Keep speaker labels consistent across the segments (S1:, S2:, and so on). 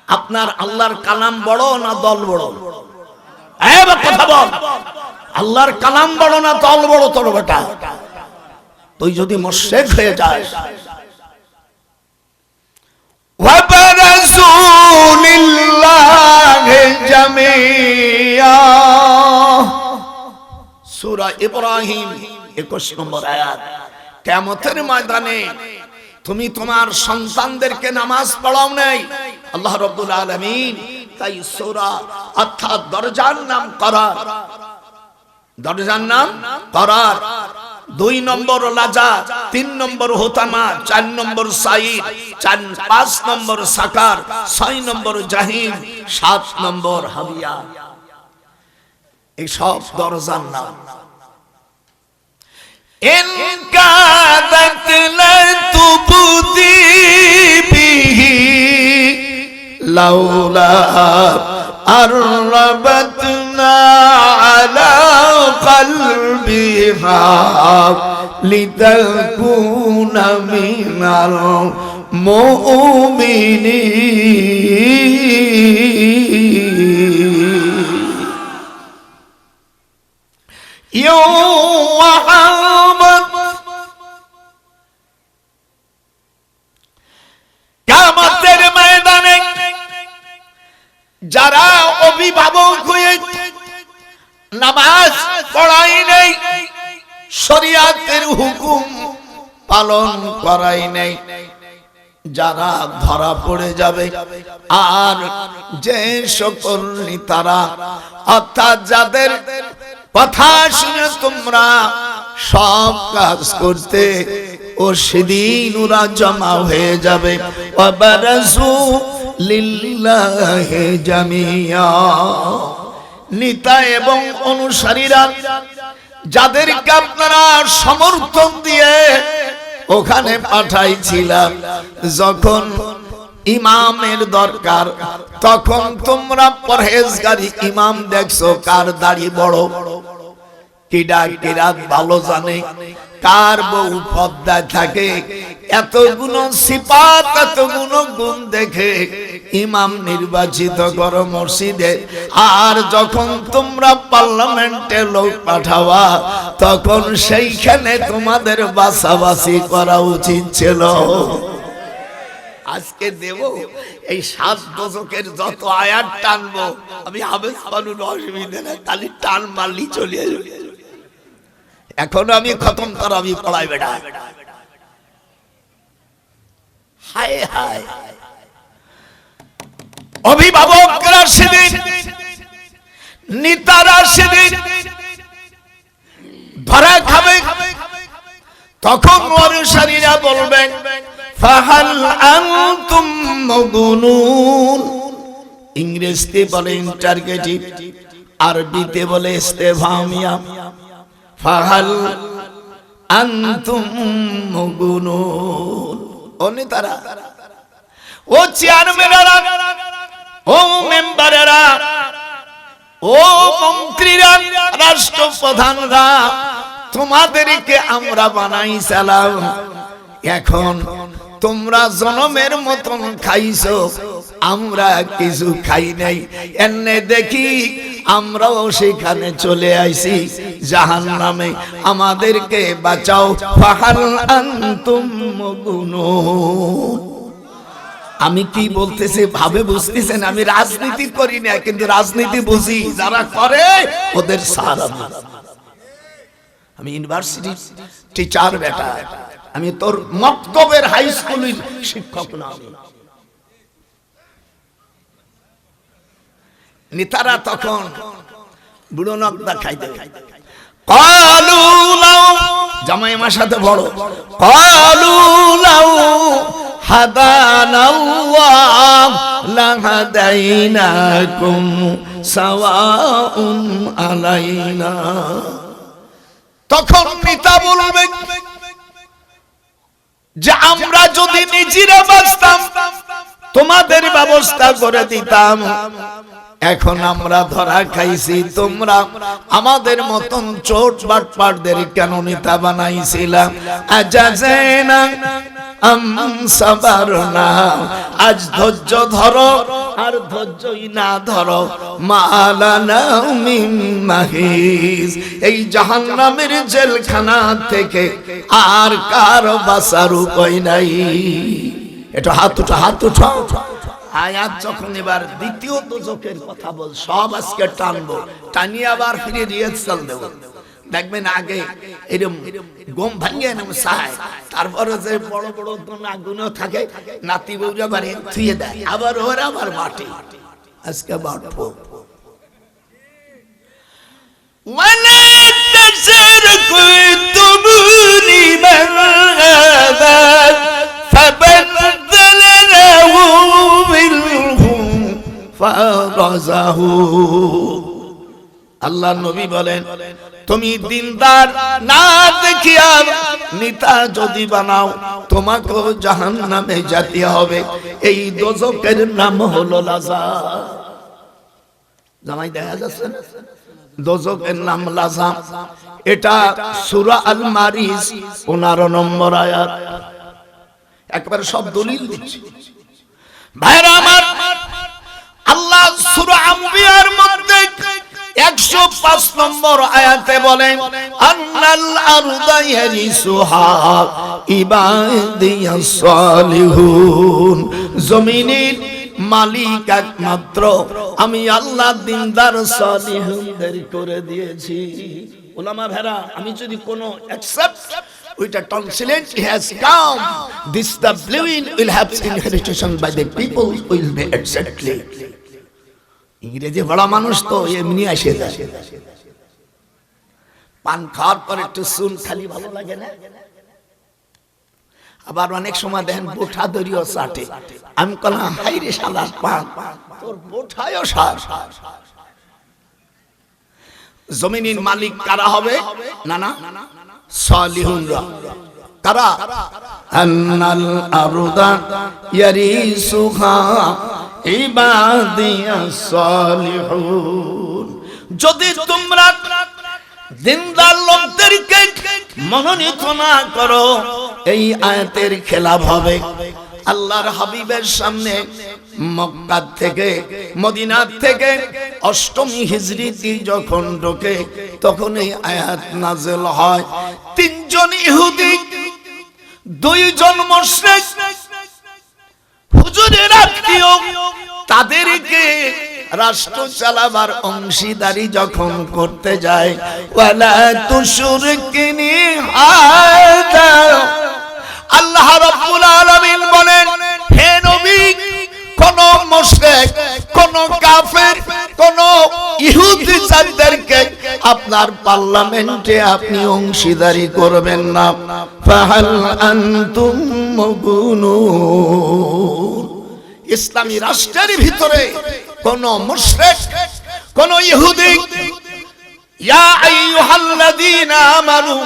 S1: আপনার আল্লাহর কালাম বড় না দল বড়? কথা বল, আল্লাহর কালাম বড় না দল বড়? তোর বেটা তুই যদি মুশরিক হয়ে যাস। ওয়া রাসূলিল্লাহি জামিয়া, সূরা ইব্রাহিম 21 নম্বর আয়াত। কিয়ামতের ময়দানে তুমি তোমার সন্তানদেরকে নামাজ পড়াও নাই, আল্লাহ রাব্বুল আলামিন তাই সূরা অর্থাৎ দরজার নাম করার, দরজার নাম করার। 2 নম্বর লাজা, 3 নম্বর হোতামা, 4 নম্বর সাইদ, 5 নম্বর সাকার, 6 নম্বর জাহিম, 7 নম্বর হাবিয়া। এই সব দরজার নাম। ইন কাদাত লাতুবদি বিহি লাউলা আরবাতনা আলা কলবিহা লিতাকুনা মিনাল মুমিনিন। কিয়ামতের ময়দানে যারা অভিভাবক হয়ে নামাজ পড়াই নাই, শরীয়তের হুকুম পালন করাই নাই, যারা ধরা পড়ে যাবে, আর যে সকল নেতারা অর্থাৎ যাদের কথা শুনে তোমরা সব কাজ করতে, ও সেদিন ওরা জমা হয়ে যাবে। ওয়া রাসূলিল্লাহি জামিয়া, নেতা এবং অনুসারীরা যাদেরকে আপনারা সমর্থন দিয়ে ওখানে পাঠাইছিলাম, যখন ইমামের দরকার তখন তোমরা পরহেজগারী ইমাম দেখছো কার দাড়ি বড়, কিডা কিরাত ভালো জানে, কার বউ পর্দায় থাকে, এতগুলো সিফাত এতগুলো গুণ দেখে ইমাম নির্বাচিত করো মসজিদে। আর যখন তোমরা পার্লামেন্টে লোক পাঠাওয়া তখন সেইখানে তোমাদের বাছাবাছি করা উচিত ছিল। আজকে দেব এই 7 দশকের যত আয়াত টানবো আমি, হাফেজ বানুর অসুবিধা নেই, তাহলে টান মারলি চলে যাবে। এখন আমি খতম করা আমি পড়াই বেটা। হায় হায়, অভিভাবকরা সেদিন, নেতারা সেদিন ধরা খাবে, তখন অনুসারীরা বলবেন ফাহাল আনতুম মুগনুন। ইংরেজিতে বলে ইন্টারগেটিভ, আরবিতে বলে ইস্তেফহামিয়া। ফাহাল আনতুম মুগনুন, ও নেতারা, ও চেয়ারম্যানেরা, ও মেম্বারেরা, ও মন্ত্রীরা, রাষ্ট্রপ্রধানরা, তোমাদেরকে আমরা বানাইছিলাম, এখন তোমরা জনমের মতন খাইছো, আমরা কিছু খাই নাই, এনে দেখি আমরাও সেখানে চলে আইছি জাহান্নামে, আমাদেরকে বাঁচাও। ফাহাল আনতুম মুগনুন। আমি কি বলতেছি ভাবে বুঝতেছেন? আমি রাজনীতি করি না, কিন্তু রাজনীতি বুঝি, যারা করে ওদের সারা। আমি ইউনিভার্সিটি টিচার বেটা, আমি তোর মক্তবের হাই স্কুলের শিক্ষক না। নেতারা তখন বুড়ো নকদা খাইতে, ক্বালু লাউ, জামাই আমার সাথে বড়, ক্বালু লাউ হাদানাল্লাহ লাহাদাইনাকুম সাওয়াউন আলাইনা। তখন নেতা বলবে যে আমরা যদি নিজেরা বাঁচতাম তোমাদের ব্যবস্থা করে দিতাম, এখন আমরা ধরা খাইছি, তোমরা আমাদের মতন চোট বাটপারদের কেন নেতা বানাইছিলা? আজাজেনা সাবারনা, আজ ধৈর্য ধরো, আর ধৈর্যই না ধরো মালানা মিন মাহিস, এই জাহান্নামের জেলখানা থেকে আর কার বাঁচার উপায় নাই। এটা হাত উঠাও। আয়াত যখন এবার দ্বিতীয় দোজখের কথা বল, সব আজকে টানবো, টানিয়ে আবার ফিরে রিহার্সাল দেব। দেখবেন আগে এরকম গম ভাঙিয়ে নেব চায়, তারপরে যে বড় বড় আগুন থাকে নাতি বউরা বাড়ি থুয়ে দেয়, আবার ওরা আবার মাটি। আজকে বাড়বো আল্লাহ নবী বলেন, তুমি দিনদার না দেখিয়া নেতা যদি বানাও, তোমাকেও জাহান্নামে যেতে হবে। এই দোজখের নাম হলো লাজা। জামাই দেখা যাচ্ছে না, দোজখের নাম লাজা। এটা সূরা আল মারিজ 15 নম্বর আয়াত। একবার সব দলিল দিচ্ছি ভাইরা আমার। আল্লাহ সূরা আম্বিয়ার মধ্যে 105 নম্বর আয়াতে বলেন, আন্নাল আরদা ইয়ারিসুহা ইবাদিয়াস সালিহুন, জমিনের মালিক একমাত্র আমি আল্লাহ দিনদার সালিহদের করে দিয়েছি। উলামা ভাইরা, আমি যদি কোনো accept with a translate has come, this the believing will have inheritance by the people will be exactly. ইংরেজি বড় মানুষ তো এমনি আসে যায়, পান খাওয়ার পর একটু চুন খালি ভালো লাগে না, আবার অনেক সময় দেখেন বোঠা দড়িও চাটে। আমি বললাম, হাই রে শালার পান, তোর বোঠায়ও সার। জমিনের মালিক কারা হবে? না সালিহুনরা। কারা? আন্নাল আরদা ইয়ারিসুহা ইবাদিয়াস সালিহুন। যদি তোমরা দিনদার লোকদেরকে মনোনীত না করো, এই আয়াতের খেলাফ হবে। আল্লাহর হাবিবের সামনে মক্কা থেকে মদিনা থেকে 8ম হিজরিতে যখন ঢোকে, তখন এই আয়াত নাযিল হয়। 3 জন ইহুদি, 2 জন মুশরিক, হুজুরের আত্মীয়, তাদেরকে রাষ্ট্র চালাবার অংশীদারি যখন করতে যায়, ওয়ালা তুশরিকিনি হাদা, আল্লাহ রাব্বুল আলামিন বলেন, হে নবী, কোন মুশরিক, কোন কাফের, কোন ইহুদি জাতদেরকে আপনার পার্লামেন্টে আপনি অংশীদারি করবেন না। ফাহাল আনতুম মুগুনুন, ইসলামী রাষ্ট্রের ভিতরে কোন মুশরিক, কোন ইহুদি, ইয়া আইয়ুহাল্লাযীনা আমানু,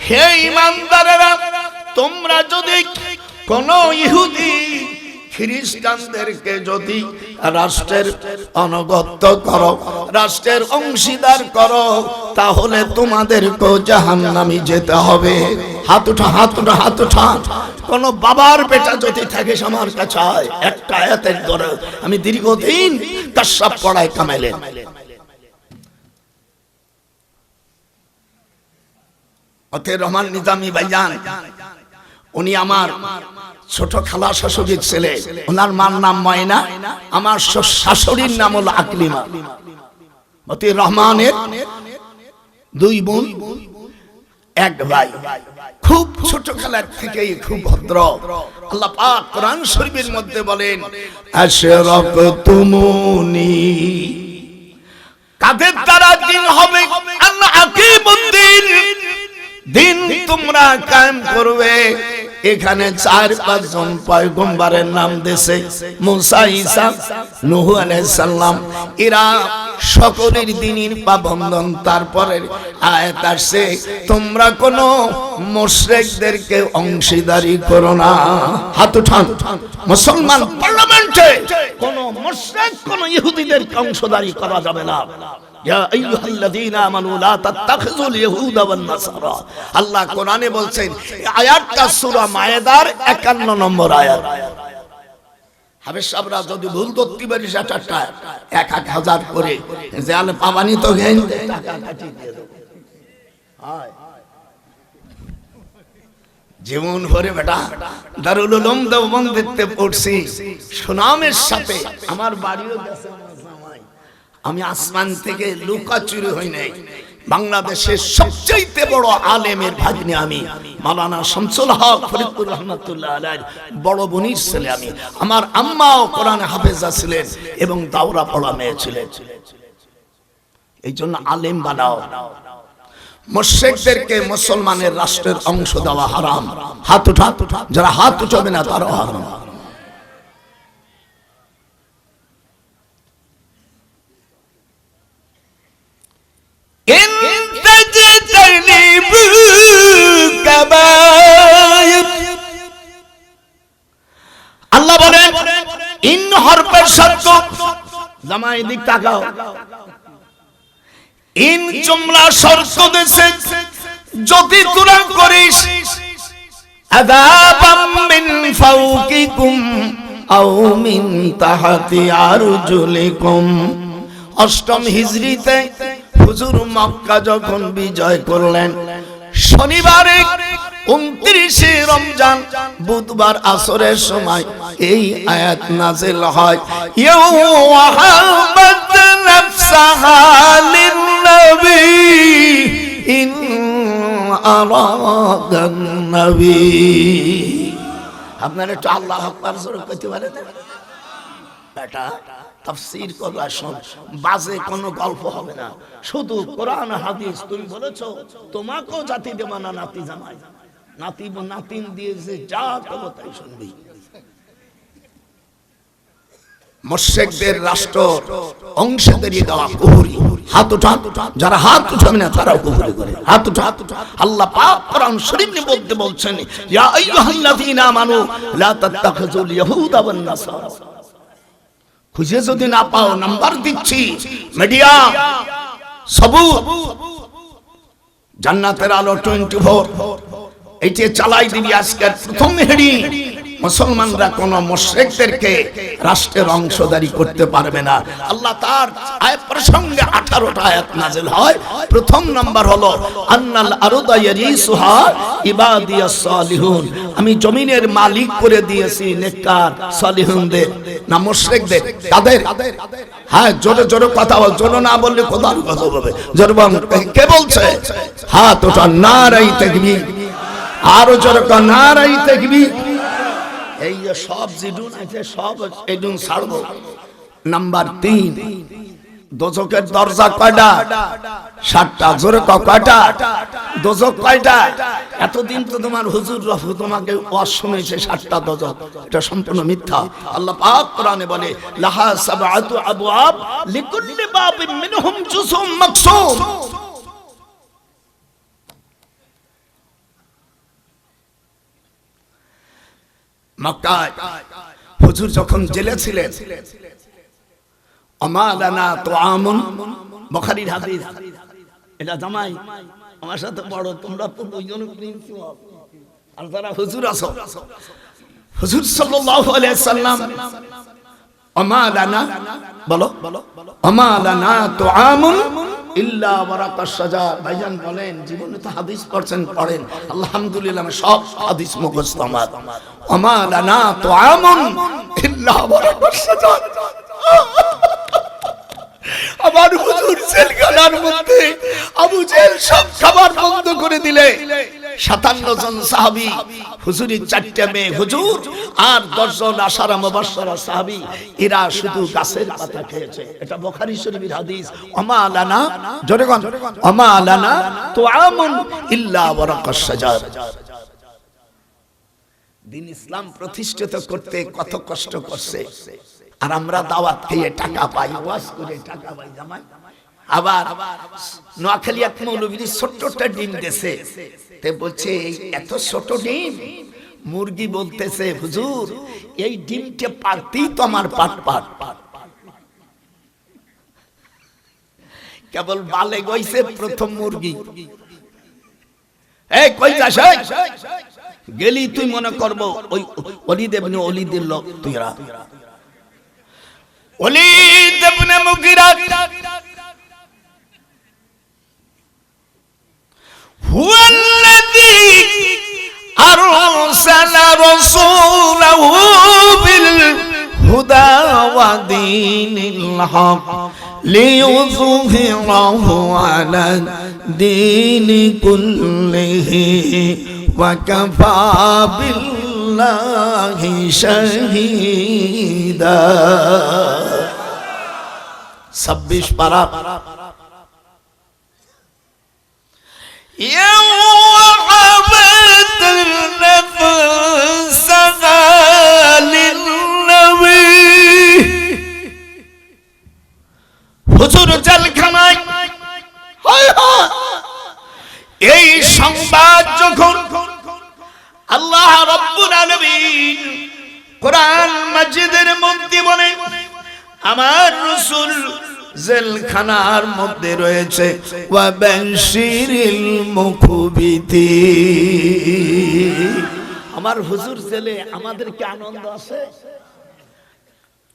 S1: হে ঈমানদারেরা, তোমরা যদি কোন ইহুদি খ্রিস্টানদেরকে যদি রাষ্ট্রের অনুগত করো, রাষ্ট্রের অংশীদার করো, তাহলে তোমাদেরকে জাহান্নামে যেতে হবে। হাত উঠা। কোন বাবার বেটা যদি থাকে আমার কাছে, একটা আয়াতের ধরে আমি দীর্ঘদিন কাশাব পড়ায় কামাইলে। অতএব রহমান নিজামী ভাইজান, উনি আমার ছোট খালা শাশুড়ির ছেলে, ওনার মার নাম ময়না, আমার শাশুড়ির নাম হলো আকলিমা। মতিউর রহমানের 2 বোন 1 ভাই, খুব ছোট কালার থেকেই খুব ভদ্র। আল্লাহ পাক কোরআন শরীফের মধ্যে বলেন, আশরাকতুমুনি, কাদের দ্বারা দিন হবে? আল্লাহ আকিমুদ্দিন, দিন তোমরা কায়েম করবে। এখানে 4-5 জন পয়গম্বরের নাম দেশে, মুসা, ঈসা, নূহ আলাইহিস সালাম। এরা সকলের দিনের পাবন্ধন। তারপরে আয়াত আসছে তোমরা কোন মুশরিকদেরকে অংশীদারি করো না। হাত উঠান। মুসলমান পার্লামেন্টে কোন মুশরিক কোন ইহুদিদেরকে অংশীদারি করা যাবে না। ইয়া আইয়ুহাল্লাযীনা আমানু লা তাত্তাখিযুল ইয়াহুদা ওয়ান নাসারা। আল্লাহ কোরআনে বলছেন, আয়াতটা সূরা মায়েদার 51 নম্বর আয়াত। হাবেশ সাহেবরা যদি ভুল ধরতে পারি সেটা 1000 করে জাল পাবানি তো গেন টাকা কাটি দিয়ে দেব। হায় জীবন ভরে বেটা দারুল উলুম দেওবন্দিতে পড়ছি সুনামের সাথে। আমার বাড়িও গেছে আমার জামাই। আমি আসমান থেকে লুকাচুরি হই নাই। বাংলাদেশের সবচেয়ে বড় আলেমের ভাগ্নে আমি, মাওলানা শামসুল হক ফরিদপুর রহমাতুল্লাহ আলাইহির বড় বোনের ছেলে আমি। আমার আম্মাও কোরআনে হাফেজা ছিলেন এবং দাওরা পড়া মেয়ে ছিলেন। এই জন্য আলেম বানাও। মুশরিকদেরকে মুসলমানের রাষ্ট্রের অংশ দেওয়া হারাম। হাত উঠা। যারা হাত উঠাবে না তারা হারাম। আল্লাহ বলেন ইন হরফের শর্ত। জামাই দিক তাকাও। ইন জুমলা শর্ত দেছে যদি তোরা করিস আযাবাম মিন ফাওকিকুম আও মিন তাহতি আরজুলিকুম। অষ্টম হিজরিতে হুজুর মক্কা যখন বিজয় করলেন, শনিবারে 29শে রমজান বুধবার আসরের সময় এই আয়াত নাযিল হয়। ইয়াওয়াহাবাত নাফসাহা লিন-নবী ইন আরাদান নবী। আপনারা একটু আল্লাহু আকবার জোরে কইতে পারেন বেটা? তাফসীর করবা শোন, বাজে কোনো গল্প হবে না, শুধু কোরআন হাদিস। তুমি বলেছো তোমাকেও জাতি দেবা না নাতি জামাই, নাতি নাতিন দিয়েছে যা করবো তাই শুনবি। মুশরিকদের রাষ্ট্র অংশীদারি দেওয়া কুফরি। হাত উঠান। যারা হাত উঠাবে না তারাও কুফরি করে। হাত উঠা। আল্লাহ পাক কোরআন শরীফের মধ্যে বলছেন, ইয়া আইয়ুহাল্লাযীনা আমানু লা তাত্তাখিযুল ইয়াহুদা ওয়ান নাসারা। খুঁজে যদি না পাও নাম্বার দিচ্ছি, মিডিয়া সবুত জান্নাতের আলো 24 এইটা চালাই দিবি। আজকের প্রথম হেডিং, মুসলমানরা কোন মুশরিকদেরকে রাষ্ট্রের অংশদারি করতে পারবে না। আল্লাহ তার আয়াত প্রসঙ্গে 18টা আয়াত নাযিল হয়। প্রথম নাম্বার হলো আন্নাল আরদা ইয়ারিসুহা ইবাদিয়াস সালিহুন। আমি জমিনের মালিক করে দিয়েছি নেককার সালিহুনদের, না মুশরিকদের। কাদের? হ্যাঁ জোরে জোরে কথা বল, জোরে না বললে খোদার কথা হবে। জোরে বল, কে বলছে? হাত ওঠা। নারায়ে তাকবীর। আরো জোরে কা নারায়ে তাকবীর। এই সব জিডুন আছে, সব এডুন ছাড়বো। নাম্বার 3, দোজকের দরজা কয়টা? 7টা। জোরে কয়টা? দোজক কয়টা? এতদিন তো তোমার হুজুর রফু তোমাকে ওয়াজ শুনেছে 7টা দোজক। এটা সম্পূর্ণ মিথ্যা। আল্লাহ পাক কোরআনে বলে লাহা সাবআতু আবওয়াব লিকুল্লি বাবিন মিনহুম জুসুম মাকসুম। মক্কায় হুজুর যখন জেলে ছিলেন, আমালানা তুআমুন, বুখারীর হাদিস। এটা জামাই আমার সাথে বড়, তোমরা তো দুইজন প্রিন্সিপাল আর যারা হুজুর আছো। হুজুর সাল্লাল্লাহু আলাইহি সাল্লাম আমালানা বলো আমালানা তুআমুন ইল্লা ওয়ারাকাশ শাজার। ভাইজান বলেন জীবনে তো হাদিস পড়ছেন, পড়েন আলহামদুলিল্লাহ, সব হাদিস মুখস্থ আমার। আমালানা তুআমুন ইল্লা ওয়ারাকাশ শাজার। আমার হুজুর জেলখানার মধ্যে আবু জেল সব খাবার বন্ধ করে দিলে 57 জন সাহাবী, হুজুরের 4টা মেয়ে হুজুর আর 10 জন আশারা মুবাশশারা সাহাবী, এরা শুধু গাছের পাতা খেয়েছে। এটা বুখারী শরীফের হাদিস। আমালানা জোরে কোন আমালানা তুআমুন ইল্লা ওয়ারাকাশ শাজার। দ্বীন ইসলাম প্রতিষ্ঠিত করতে কত কষ্ট করছে। আর আমরা দাওয়াত খেয়ে টাকা পাই, ওয়াজ করে টাকা পাই জামাই। আবার নোয়াখালী এক মৌলবীর ছোট্টটা ডিম দেছে, তে বলছে এত ছোট ডিম। মুরগি বলতেছে হুজুর এই ডিমটা পারতেই তো আমার পাট পাট। কেবল বালে গইছে প্রথম মুরগি। এই কই যাস গেলি তুই মনে করবো ওই ওলিদ ইবনে ওলিদের লোক তুইরা। ওলিদ ইবনে মুগিরা হুয়াল্লাযী আরসালা রাসূলাহু বিল হুদা ওয়া দীনিল হক লিইয়ুযহিরাহু আলা দীনি কুল্লিহি ওয়া কাফা বিল্লাহি শাহীদা। 26 পারা। হুজুর জেলখানায় এই সংবাদ যখন আল্লাহ রাব্বুল আলামিন কোরআন মাজিদের মধ্যে বলে আমার রাসূল জেলখানার মধ্যে রয়েছে ওয়া বাশিরিল মুখবিতিন। আমার হুজুর জেলে আমাদের কি আনন্দ আছে?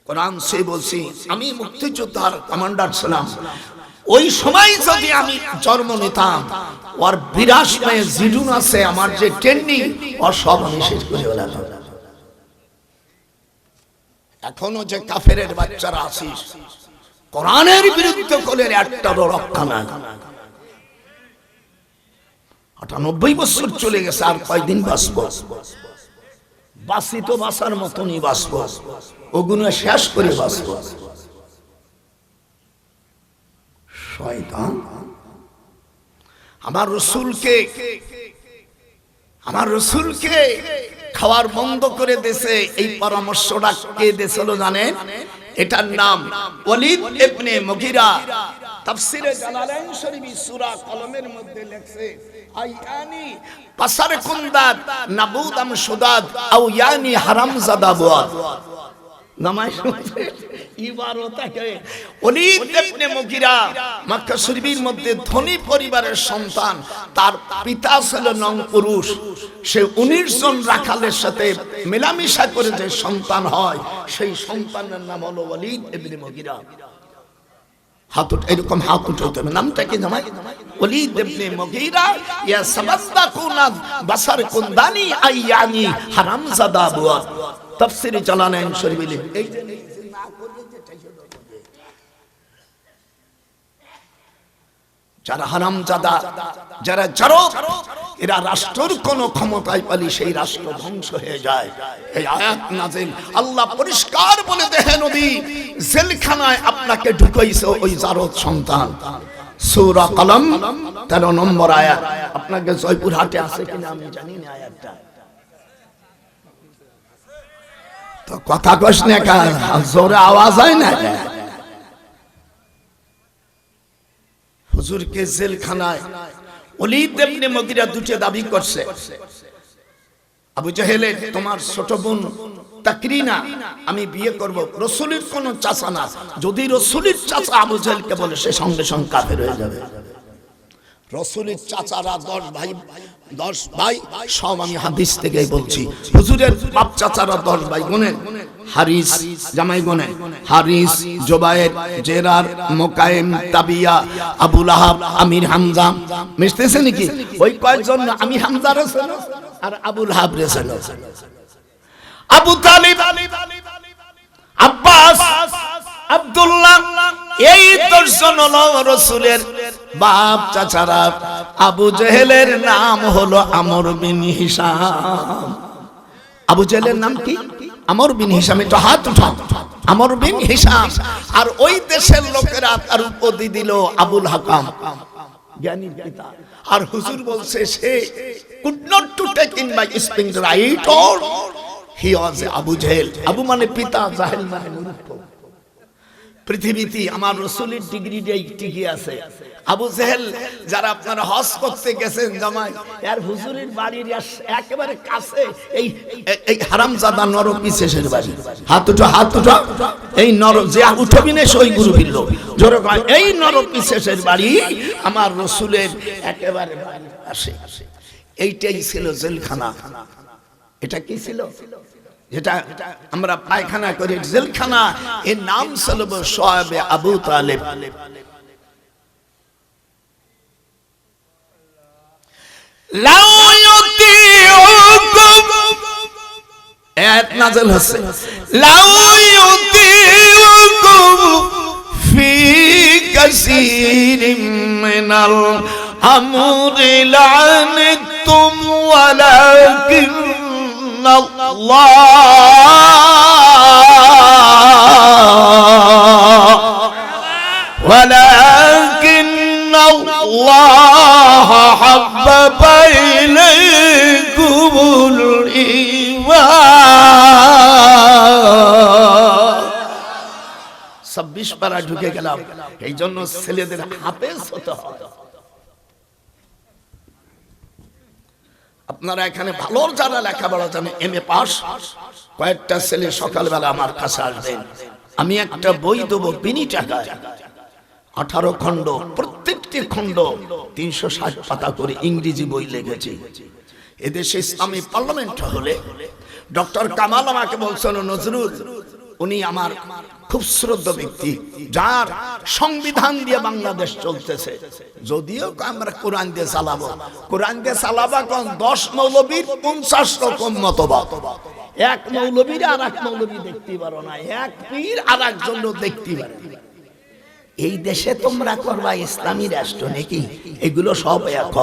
S1: কোরআন সে বলছি আমি মুক্তিযোদ্ধার কমান্ডার ছিলাম, ওই সময় যদি আমি জন্ম নিতাম ওর বিরাশ মেয়ে জিডুন আছে আমার যে ট্রেনিং ওর সব আমি শেষ করে ফেলাম। এখনো যে কাফেরের বাচ্চারা আছিস কোরআনের বিরুদ্ধে কোলের একটারও রক্ষা নাই। 98 বছর চলে গেছে, আর কয়দিন বাঁচবো? বাঁচি তো বাঁচার মতনই বাঁচবো, ওগুলো শেষ করে বাঁচবো। শয়তান আমার রসুলকে খাওয়ার বন্ধ করে দিয়েছে। এই পরামর্শটা কে দিয়েছিল জানেন? এটার নাম ওলীদ ইবনে মুগীরা। তাফসীরে জালালাইন শরীফ সূরা কলমের মধ্যে লেখছে আইয়ানি পাসার কুনদাত নাবুদাম সুদাদ আও ইয়ানি হারামজাদা বুয়াদ। নামাজ ইবারতকে ওলীদ ইবনে মুগীরা মক্কা শরীফের মধ্যে ধনী পরিবারের সন্তান, তার পিতা ছিল নং পুরুষ। সে 19 জন রাখালের সাথে মেলামেশা করে যে সন্তান হয় সেই সন্তানের নাম হলো ওলীদ ইবনে মুগীরা। হাত এরকম হাত উঠাতে হবে। নামটা কি জামাই? ওলীদ ইবনে মুগীরা ইয়া সাবাসতাকুনা বাসার কুনদানি আইয়ানি হারামজাদা বুয়াদ। তাফসীরে জালালাইন শরীফে এই যে না করলে যে যারা হারামজাদা, যারা জারদ, এরা রাষ্ট্রের কোন ক্ষমতায় পালি সেই রাষ্ট্র ধ্বংস হয়ে যায়। এই আয়াত নাযিল আল্লাহ পরিষ্কার বলে দেহে নবী জেলখানায় আপনাকে ঢুকাইছে ওই জারদ সন্তান। সূরা কলম 13 নম্বর আয়াত। আপনাকে জয়পুরহাটে আছে কিনা আমি জানি না আয়াতটা। তো কথা কস না কার জোরে আওয়াজ হয় না। হুজুরকে জেলখানায় ওলীদ ইবনে মুগীরা দুটো দাবি করছে। আবু জাহেলের তোমার ছোট বোন তাকরিনা আমি বিয়ে করব, রাসূলের কোন চাচা না। যদি রাসূলের চাচা আবু জাহেলকে বলে সে সঙ্গে সঙ্গে কাফের হয়ে যাবে। রাসূলের চাচারা 10 ভাই সব আমি হাদিস থেকেই বলছি। হুজুরের বাপ চাচারা 10 ভাই গুনেন, হারিস জামাই গুনেন, হারিস, জুবায়ের, জেরার, মুকাইম, তাবিয়া, আবু লাহাব, আমির হামজা। মিশতেছে নাকি? ওই কয়েকজন আমি হামজা রাসূল আর আবু লাহাব রাসূল। আবু তালিব, আব্বাস, আব্দুল্লাহ, এই 10 জন হলো রাসূলের বাপ চাচারা। আবু জেহেলের নাম হলো আমর বিন হিশাম। আবু জেহেলের নাম কি? আমর বিন হিশাম। একটু হাত উঠাও। আমর বিন হিশাম। আর ওই দেশের লোকেরা তার উপাধি দিল আবুল হাকাম, জ্ঞানী পিতা। আর হুজুর বলছে সে could not to take in by speaking right, or হি ওয়াজ আবু জেহেল। আবু মানে পিতা, জাহেল মানে মূর্খ। পৃথিবীতে আমার রাসূলের ডিগ্রিটাই টিকে আছে। আবু জেহেল যারা আপনারা হজ করতে গেছেন জামাই, আর হুজুরের বাড়ির একেবারে কাছে এই হারামজাদা নরপিসের বাড়ি। হাত উঠো, হাত উঠো। এই নর যে উঠবি না সই গুরু বিল্ল জোরে কয়, এই নরপিসের বাড়ি আমার রাসূলের একেবারে বাড়ির পাশে। এইটাই ছিল জেলখানা। এটা কি ছিল? যেটা আমরা পায়খানা করি জেলখানা, এর নাম ছিল সোয়াবে আবু তালেব। লাউ ইউতিউকুম, আয়াত নাযিল হচ্ছে, লাউ ইউতিউকুম ফি কাসীরিম মিনাল আমরি লা'আনতুম ওয়ালাকিন ولكن الله حبب إليكم الإيمان। 26 পারা ঢুকে গেলাম। এই জন্য ছেলেদের হাফেজ হতে হবে। আপনারা এখানে ভালো যারা লেখাপড়া জানেন, এমএ পাস, কয়েকটা ছেলে সকালবেলা আমার কাছে আসবেন, আমি একটা বই দেবো বিনি টাকায়। 18 খণ্ড, প্রত্যেকটি খণ্ড 360 পাতা করে ইংরেজি বই লিখেছি। এদেশে ইসলামী পার্লামেন্ট হলে ডক্টর কামাল আমাকে বলছেন, নজরুল উনি আমার খুব শ্রদ্ধা ব্যক্তি, যার সংবিধান দিয়ে বাংলাদেশ চলতেছে। যদিও আমরা কোরআন দিয়ে চালাবো, কোরআন দিয়ে চালাবা কোন 10 মৌলবীর 50 রকম মতবাদ। এক মৌলবীর আর এক মৌলবী দেখতে পারো না, এক পীর আর একজন দেখতে পারো। এই দেশে তোমরা করবা ইসলামী রাষ্ট্র নাকি? এগুলো সব এক।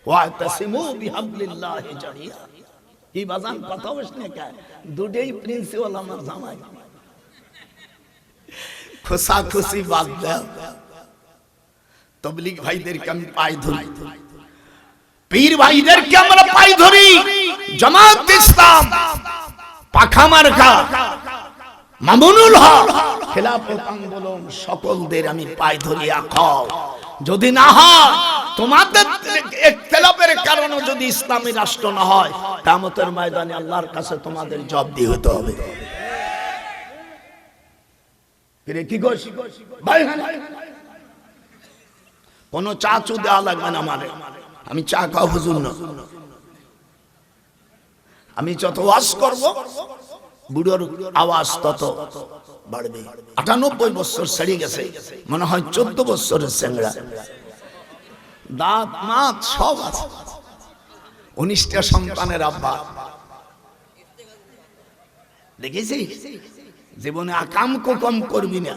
S1: ওয়াতাসিমু বিহাবলিল্লাহি জামিয়া। কি বাজান কথা বলছেন কে? দুটেই প্রিন্সিপাল আমার জামাই। খুশা খুশি বাদ দাও। তবলিগ ভাইদেরকে আমি পাই ধরি, পীর ভাইদেরকে আমরা পাই ধরি। জামাত ইসলাম, পাখা মার্কা, মামুনুল হক, খেলাফত আন্দোলন, সকলদের আমি পাই ধরি। আখাও যদি না হয়, তোমাদের ইখতিলাফের কারণে যদি ইসলামী রাষ্ট্র না হয়, কিয়ামতের ময়দানে আল্লাহর কাছে তোমাদের জবাবদিহি হতে হবে। ফিরে কি কইছি ভাই? কোন চা চু দেওয়া লাগবে না আমারে, আমি চা খাও হুজুর না। আমি যত ওয়াজ করব, বুড়োর আওয়াজ তত বাড়বে। 98 বছর ছেড়ে গেছে, মনে হয় 14 বছরের চেংড়া, দাঁত মাত সব আছে। 19টা সন্তানের আব্বা। দেখেছি জীবনে আকাম কুকম করবি না,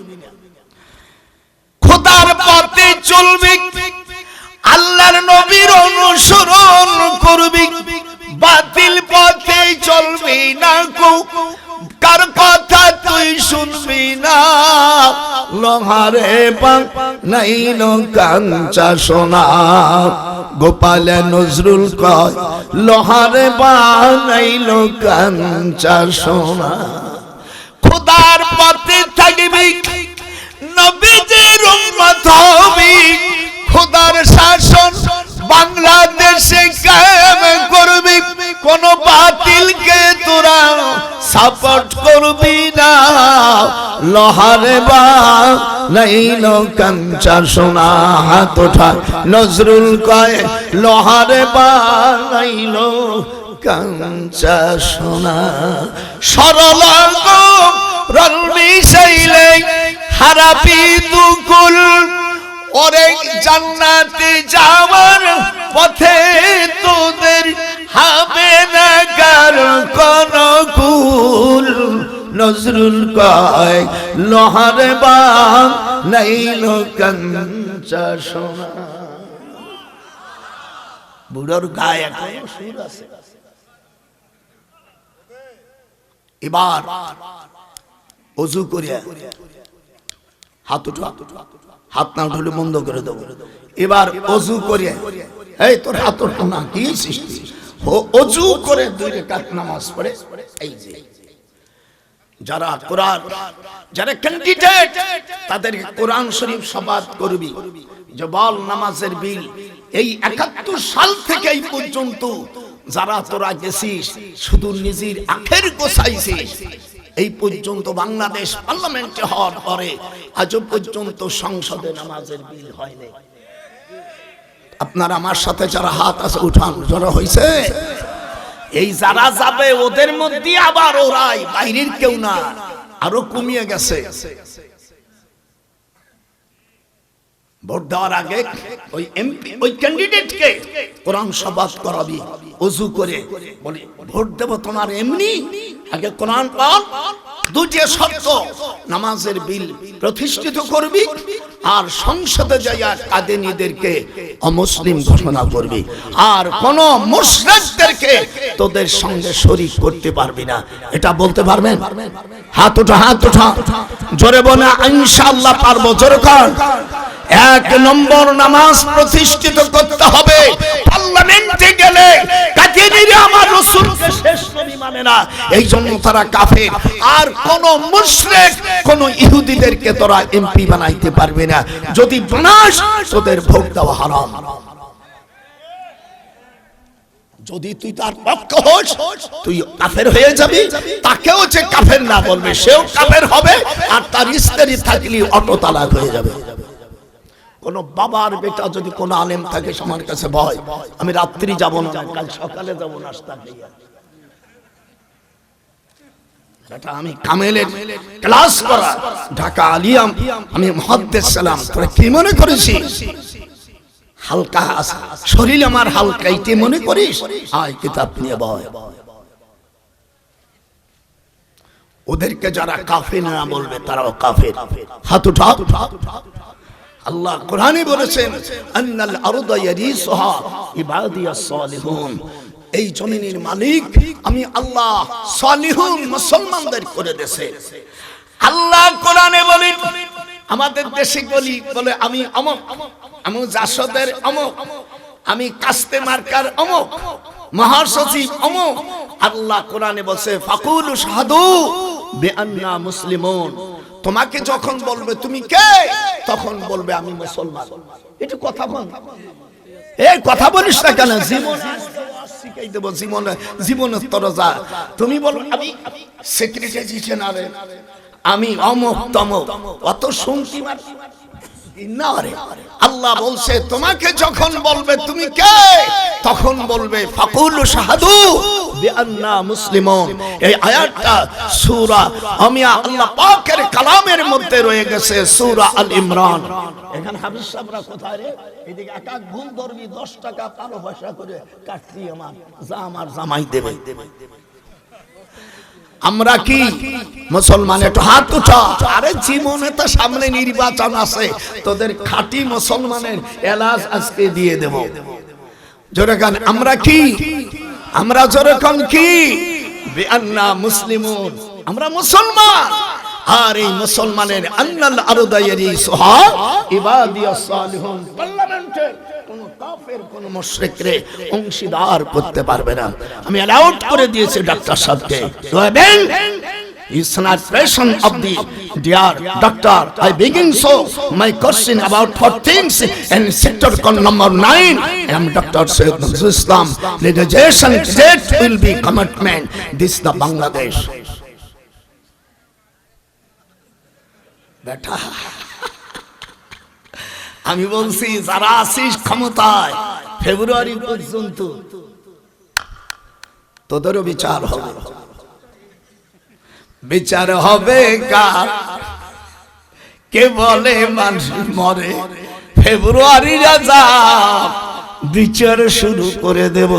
S1: খোদার পথে চলবি, আল্লাহর নবীর অনুসরণ করবি, বাতিল পথে চলবি না, কার কথা তুই শুনবি না। লোহারে বানাইল কাঞ্চা সোনা, গোপাল নজরুল কয় লোহারে বানাইল কাঞ্চা সোনা। খোদার পথে থাকবি, নবীজির উম্মত হবি, খোদার শাসন বাংলাদেশে কায়েম করবি, কোন বাতিলকে তোরা সাপোর্ট করবি না। লোহারে বানাইল কাঞ্চা সোনা, হাত ওঠা নজরুল কয় লোহারে বানাইল কাঞ্চা সোনা। সরল রল মিশাইলে হারাবি দুকুল, ওরে জান্নাতে যাওয়ার পথে তোদের হবে না কার কোন কুল। নজরুল কয় লোহারে বানাইল কাঞ্চা সোনা। বুড়োর গায়ে এখনো সুর আছে। এবার ওযু করিয়া হাত উঠা, হাত না উঠলে বন্ধ করে দেবো। এবার ওযু করিয়া, এই তোর হাত উঠো না, কি সৃষ্টি ওযু করে 2 রাকাত নামাজ পড়ে। এই যে যারা কোরআন, যারা ক্যান্ডিডেট, তাদেরকে কোরআন শরীফ শপথ করবি যে বল নামাজের বিল এই 71 সাল থেকে এই পর্যন্ত যারা তোরা গেছিস শুধু নিজের আখের গোছাইছিস, এই পর্যন্ত বাংলাদেশ পার্লামেন্টে হওয়ার পরে আজও পর্যন্ত সংসদে নামাজের বিল হয়নি। আপনারা আমার সাথে যারা হাত আছে উঠান, যারা হইছে। এই যারা যাবে ওদের মধ্যে আবার ওরাই, বাইরের কেউ না, আরো কমিয়ে গেছে। ভোট দেওয়ার আগে ওই এমপি, ওই ক্যান্ডিডেটকে কোরআন শপথ করাবি ওযু করে, বলি ভোট দেব তোমার এমনি, আগে কোরআন পড়, 2টি শর্ত, নামাজের বিল প্রতিষ্ঠিত করবি আর সংসদে যাইয়া কাদিনীদেরকে অমুসলিম ঘোষণা করবি, আর কোন মুশরিকদেরকে তোদের সঙ্গে শরীক করতে পারবি না। এটা বলতে পারবেন? হাত ওঠা, হাত ওঠা, জোরে বলে ইনশাআল্লাহ পারবো। জোরে কর। 1 নম্বর নামাজ প্রতিষ্ঠিত করতে হবে। পার্লামেন্টে গেলে কাদিনীরা আমার রাসূলকে শেষ নবী মানে না, এই জন্য তারা কাফের। আর কোন মুশরিক, কোন ইহুদিদেরকে তোরা এমপি বানাইতে পারবে না। যদি বানাস তোদের ভোট দেওয়া হারাম। যদি তুই তার পক্ষ হোস তুই কাফের হয়ে যাবি, তাকেও যে কাফের না বলবে সেও কাফের হবে, আর তার স্ত্রী থাকলে অটো তালাক হয়ে যাবে। কোন বাবার বেটা যদি কোন আলেম থাকে আমার কাছে ভয়, আমি রাত্রি যাব না, কাল সকালে যাব নাস্তা খেয়ে। এটা আমি কামেলের ক্লাস করা ঢাকা আলিয়াম, আমি মুহাদ্দিস সালাম, তোরা কি মনে করিস হালকা শরীর আমার হালকা, এইটি মনে করিস? আয় কিতাব নিয়ে বয়। ওদেরকে যারা কাফের না বলবে তারাও কাফের। হাত উঠাও। আল্লাহ কোরআনে বলেছেন আন্নাল আরদা ইয়ারিসুহা ইবাদিয়াস সালিহুন, এই জমিনের মালিক আমি আল্লাহ সালিহুন মুসলমানদের করে দেছে। আল্লাহ কোরআনে বলেন, আমাদের দেশে বলে আমি অমুক, আমি জাসদের অমুক, আমি কাস্তে মার্কার অমুক, মহাসচিব অমুক। আল্লাহ কোরআনে বলছে ফাকুলু শাহাদু বিআন্না মুসলিমুন, তোমাকে যখন বলবে তুমি কে, তখন বলবে আমি মুসলমান। এটা কথা বল, এই কথা বলিস না কেন? জীবনে শিখাই দেব, জীবনে তোর যা, তুমি বল আমি সেক্রেটারি জেনারেল, আমি অমুক তমুক, অত শুনছি না রে। আল্লাহ বলছে তোমাকে যখন বলবে তুমি কে, তখন বলবে ফাকুলু শাহাদু বিআন্না মুসলিমুন। এই আয়াতটা সূরা আল্লাহ পাকের কালামের মধ্যে রয়ে গেছে, সূরা আল ইমরান। এখানে হাফেজ সাহেবরা কোথায় রে? এদিকে এক এক ভুল ধরবি 10 টাকা কালো পয়সা করে কাটলি, আমার জামাই দেবে। আমরা কি মুসলমান? একটু হাত উঠা। আরে জীবনে তো সামনে নির্বাচন আছে, তোদের খাঁটি মুসলমানের এলাজ আজকে দিয়ে দেব। যেরকম আমরা কি, আমরা যেরকম কি বিআন্না মুসলিমুন, আমরা মুসলমান। আর এই মুসলমানের আন্নাল আরদা ইয়ারিসুহা ইবাদিয়াস সালিহুন, পার্লামেন্টে কোন কাফের কোন মুশরিকরে অংশীদার করতে পারবে না। আমি অ্যালাউড করে দিয়েছি ডাক্তার সাহেবকে। Is an expression of the dear doctor. I begin so my question about 14 and sector number 9. I am Dr. Sayyid Nazrul Islam. Legislation state will be commitment. This is the Bangladesh. বেটা আমি বলছি যারা আসিস ক্ষমতায় ফেব্রুয়ারি পর্যন্ত তোদেরও বিচার হবে। বিচার হবে কার? কে বলে মানুষ মরে, ফেব্রুয়ারি রাজা বিচার শুরু করে দেব।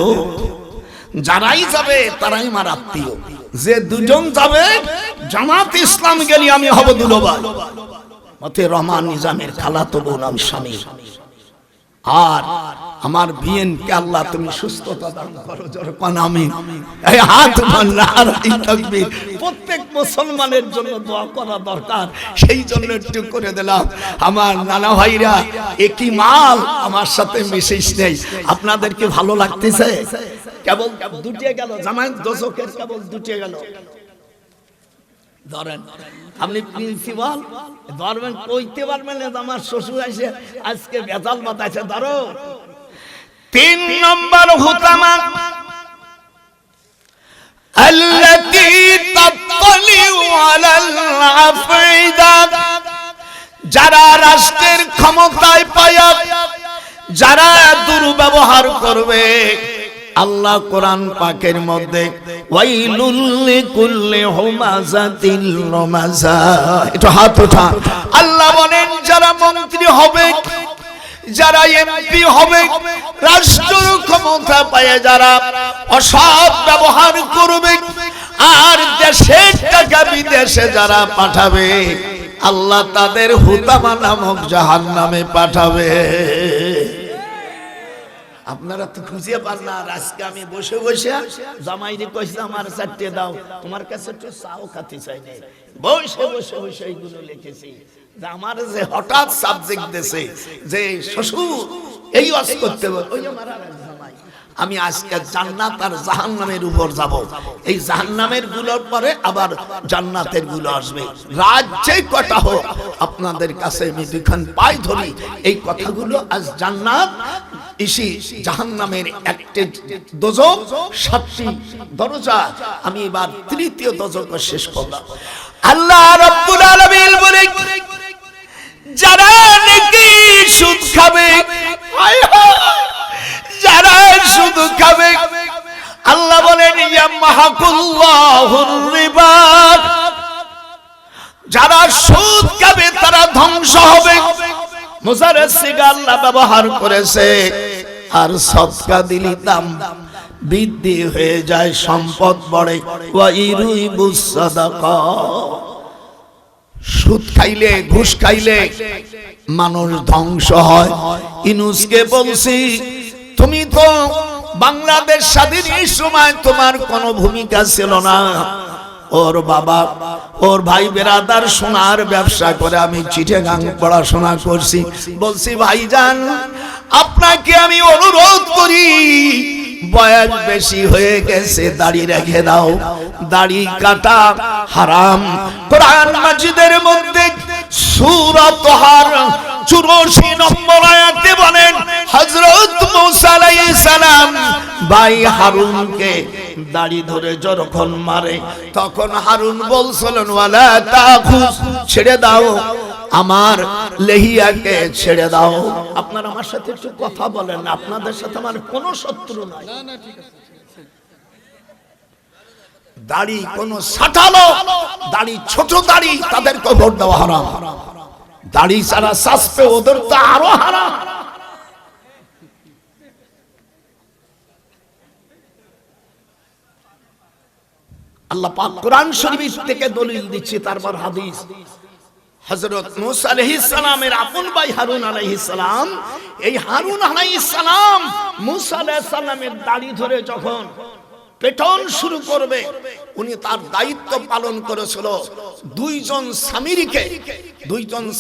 S1: যারাই যাবে তারাই আমার আত্মীয়। যে দুজন যাবে জামাত ইসলাম গেলি আমি হব দুলোবাই, মতে রহমান নিজামের খালাতো বোন আমি স্বামী। আর আমার বিএনকে আল্লাহ তুমি সুস্থতা দান করো, যখন আমি এই হাত নারাই তাকবীর। প্রত্যেক মুসলমানের জন্য দোয়া করা দরকার, সেই জন্য একটু করে দিলাম। আমার নানা ভাইরা একই মাল আমার সাথে মিশিস নেই, আপনাদেরকে ভালো লাগতেছে? কেবল দুটিয়ে গেল, জামাই দোজখের কেবল দুটিয়ে গেল। ধরেন আপনি প্রিন্সিপাল ধরবেন, কইতে পারবেন না আমার শ্বশুর এসে আজকে বেতাল বাতাইছে। ধরো 3 নম্বর হুতামা আল্লাতী তাত্তালিউ আলাল আফইদা, যারা রাষ্ট্রের ক্ষমতায় পায়া যারা দুর্ব্যবহার করবে, আল্লাহ কোরআন পাকের মধ্যে ওয়াইলুল লিকুল্লি হুমাযাতিল লুমাযা, একটু হাত ওঠা। আল্লাহ বলেন যারা মন্ত্রী হবে, যারা এমপি হবে, রাষ্ট্র ক্ষমতা পায় যারা অসৎ ব্যবহার করবে আর দেশের টাকা বিদেশে যারা পাঠাবে, আল্লাহ তাদের হুতামা নামক জাহান্নামে পাঠাবে। আপনারা তো খুঁজে পান না। আজকে আমি বসে বসে জামাইরে কইছি আমার 4টে দাও, তোমার কাছে একটু চাও খাতে চাই না, বসে বসে বসে এইগুলো লিখেছি। যে আমার যে হঠাৎ সাবজেক্ট দেশে যে শ্বশুর এই ওয়াজ করতে বল, ওই আমার আর জামাই, আমি আজকে জান্নাত আর জাহান্নামের উপর যাব। এই জাহান্নামের গুলোর পরে আবার জান্নাতের গুলো আসবে। রাজ্যে কটা হোক আপনাদের কাছে আমি দুখান পাই ধরি এই কথাগুলো। আজ জান্নাত ইসি জাহান্নামের একটি দোজখ, 7টি দরজা। আমি এবার 3য় দোজখ শেষ করলাম। আল্লাহ রাব্বুল আলামিন বলে যারা নাকি সুদ খাবে, যারা সুদ খাবে, আল্লাহ বলেন ইয়ামহাকুল্লাহুর রিবা, যারা সুদ খাবে তারা ধ্বংস হবে। মুজারের সিগা আল্লাহ ব্যবহার করেছে। আর সদকা দিলি দাম বৃদ্ধি হয়ে যায়, সম্পদ বাড়ে। ওয়া ইরুইবুস সাদাকা, সুদ খাইলে ঘুষ খাইলে মানুষ ধ্বংস হয়। ইউনূসকে বলছি তুমি তো বাংলাদেশ স্বাধীনের সময় তোমার কোনো ভূমিকা ছিল না। ওর বাবা ওর ভাই বেরাদার সোনার ব্যবসা করে আমি চিটাগাং পড়াশোনা করছি। বলছি ভাইজান আপনাকে আমি অনুরোধ করি, বয়স বেশি হয়ে গেছে, দাড়ি রেখে দাও। দাড়ি কাটা হারাম। কোরআন মাজিদের মধ্যে সূরা তাহার 84 নম্বর আয়াতে বলেন হযরত মুসা আলাইহিস সালাম ভাই হারুনকে দাড়ি ধরে যখন মারে তখন হারুন বলছিলেন ওয়ালা তাখুজ, ছেড়ে দাও আমার লেহিয়াকে, ছেড়ে দাও। আপনারা আমার সাথে একটু কথা বলেন, আপনাদের সাথে আমার কোনো শত্রু নাই। দাড়ি কোন সাঁটালো দাড়ি, ছোট দাড়ি, তাদেরকে ভোট দেওয়া হারাম। দাড়ি ছাড়া শাস্তে ওদের তো আরো হারাম। আল্লাহ পাক কোরআন শরীফ থেকে দলিল দিচ্ছে, তারপর হাদিস। হযরত মুসা আলাইহিস সালামের আপন ভাই হারুন আলাইহিস সালাম, এই হারুন আলাইহিস সালাম মুসা আলাইহিস সালামের দাড়ি ধরে যখন পেটন শুরু করবে, উনি তার দায়িত্ব পালন করেছিল। দুইজন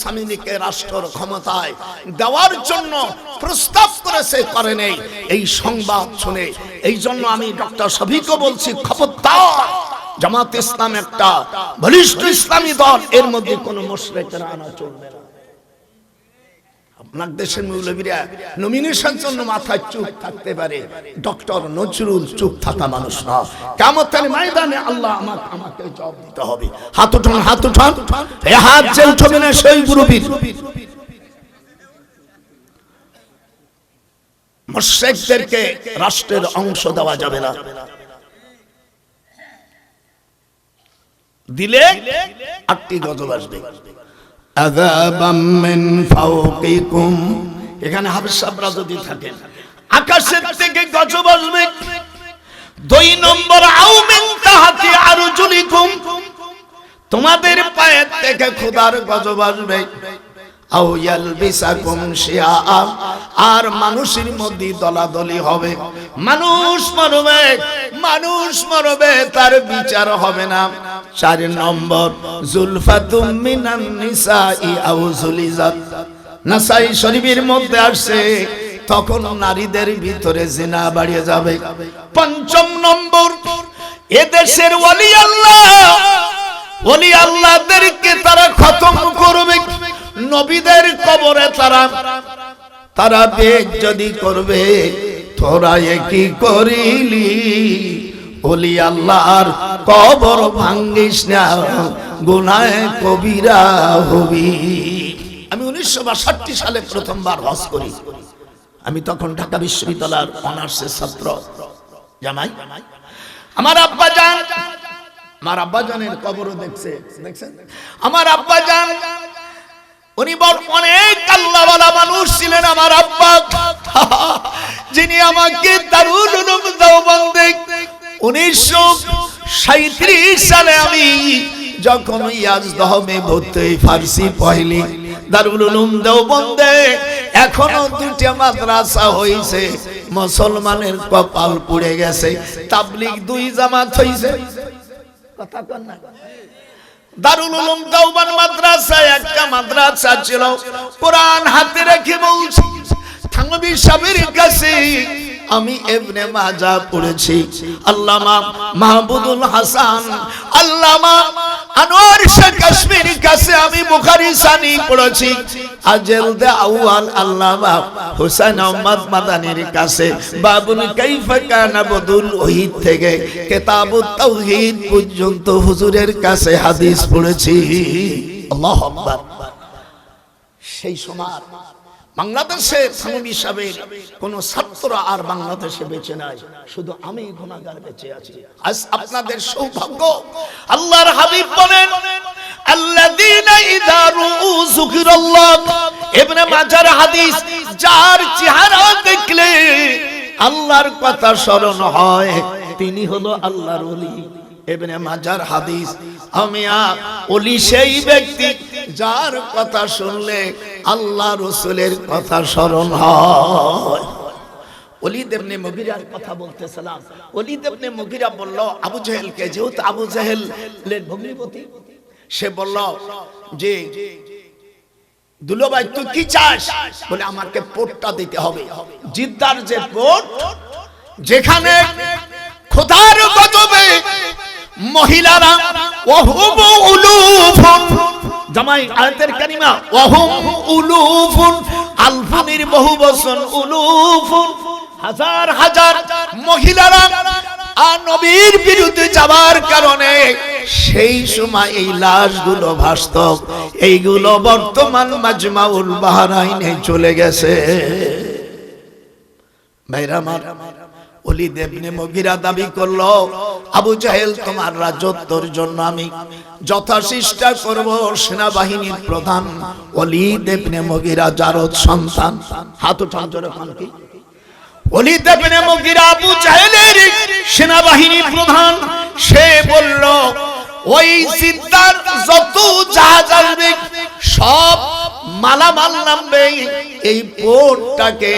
S1: স্বামীকে রাষ্ট্রের ক্ষমতায় দেওয়ার জন্য প্রস্তাব করেছে, করে নেই। এই সংবাদ শুনে এই জন্য আমি ডক্টর শফিকও বলছি, খবরদার, জামাত ইসলাম একটা বলিষ্ঠ ইসলামী দল, এর মধ্যে কোনো মুশরিকরা আনা চলবে না। আপনার দেশের মৌলবীরা নমিনেশনের জন্য মাথায় চুপ থাকতে পারে, ডক্টর নজরুল চুপ থাকা মানুষ না। কিয়ামতের ময়দানে আল্লাহ আমাকে জবাব দিতে হবে। হাত উঠান, হাত উঠান। এই হাত যে উঠবে না সেই গ্রুপের মুশরিকদেরকে রাষ্ট্রের অংশ দেওয়া যাবে না। দিলে 8টি গজব আসবে। আযাবাম মিন ফাওকিকুম, এখানে হাফেজ সাহেবরা যদি থাকেন, আকাশের থেকে গজব আসবে। 2 নম্বর আও মিন তাহতি আরজুলিকুম, তোমাদের পায়ের থেকে খোদার গজব আসবে। আও ইয়ালবিসাকুম শিয়া, আর মানুষের মধ্যে দলাদলি হবে। মানুষ মরবে, তার বিচার হবে না। 4 নম্বর জুলফাতুম মিনান নিসাই আও জুলিজাত, নাসাই শরীফের মধ্যে আসছে তখন নারীদের ভিতরে জিনা বাড়িয়ে যাবে। পঞ্চম নম্বর, এদেশের ওলি আল্লাহদেরকে তারা খতম করবে, নবীদের কবরে তারা বেইজ্জতি করবে। তোরা কি করিলি, ওলি আল্লাহর কবর ভাঙ্গিস না, গুনাহে কবিরা হবি। আমি 1962 সালে প্রথমবার হজ করি। আমি তখন ঢাকা বিশ্ববিদ্যালয়ের অনার্সের ছাত্র। জামাই আমার আব্বাজানের কবরও দেখছেন। আমার আব্বাজান উনি অনেক আল্লাহওয়ালা মানুষ ছিলেন। আমার আব্বা, যিনি আমাকে দারুল উলুম দেওবন্দে 1937 সালে আমি যখন ইয়াজদহমে ভর্তি ফার্সি পড়লি, দারুল উলুম দেওবন্দে এখনো 2টা মাদ্রাসা হইছে। মুসলমানের কপাল পুড়ে গেছে, তাবলীগ 2 জামাত হইছে। কথা কন না। দারুল উলুম দেওবন্দ মাদ্রাসায় একটা মাদ্রাসা ছিল। কোরআন হাতে রেখে বলছি, থানভী সাহেবের কাছে আমি ইবনে মাজাহ পড়েছি, আল্লামা মাহমুদুল হাসান, আল্লামা আনোয়ার শাহ কাশ্মীরের কাছে আমি বুখারী সানি পড়েছি, আজলদে আউয়াল আল্লামা হুসাইন আহমদ মাদানির কাছে বাবুল কাইফা কানা বদুল ওহীদ থেকে কিতাবুত তাওহীদ পর্যন্ত হুজুরের কাছে হাদিস পড়েছি। আল্লাহু আকবার। সেই সময় বাংলাদেশে থানভী সাহেবের কোন ছাত্র আর বাংলাদেশে বেঁচে নাই, শুধু আমি গুনাহগার বেঁচে আছি। আজ আপনাদের সৌভাগ্য। আল্লাহর হাবিব বলেন, আল্লাযীনা ইযা রুউ যিকরাল্লাহ, ইবনে মাজাহর হাদিস, যার চেহারা দেখলে আল্লাহর কথা স্মরণ হয় তিনি হলো আল্লাহর ওলি। ইবনে মাজাহর হাদিস। ওলি সেই ব্যক্তি যার কথা শুনলে আল্লাহ রাসূলের কথা স্মরণ হয়। ওলীদ ইবনে মুগীরার কথা বলতেছিলাম। ওলীদ ইবনে মুগীরা বলল আবু জেহেলকে, যেহেতু আবু জেহেলের ভগ্নিপতি, সে বলল যে দুলাভাই তুই কি চাস? বলে আমাকে পোর্টটা দিতে হবে, জিদ্দার যে পোর্ট, যেখানে খোদার গজবে মহিলারা ওয়াহুম উলুফুন, জামাই আয়াতের কারিমা ওয়াহুম উলুফুন, আলফুনির বহুবচন উলুফুন, হাজার হাজার মহিলারা আর নবীর বিরুদ্ধে যাবার কারণে সেই সময় এই লাশগুলো ভাসত। এইগুলো বর্তমান মাজমাউল বাহরাইনে চলে গেছে। ভাইরা আমার, ওলীদ ইবনে মুগীরা দাবি করলো, আবু জেহেল তোমার রাজত্বের জন্য আমি যথাচেষ্টা করব। সেনাবাহিনীর প্রধান ওলীদ ইবনে মুগীরা জারদ সন্তান। হাত উঠান জোরে কোন কি? ওলীদ ইবনে মুগীরা আবু জেহেলের সেনাবাহিনীর প্রধান। সে বলল ওই জিদ্দার যত জাহাজ আসবে সব মালামাল নামবে, এই পোর্টটাকে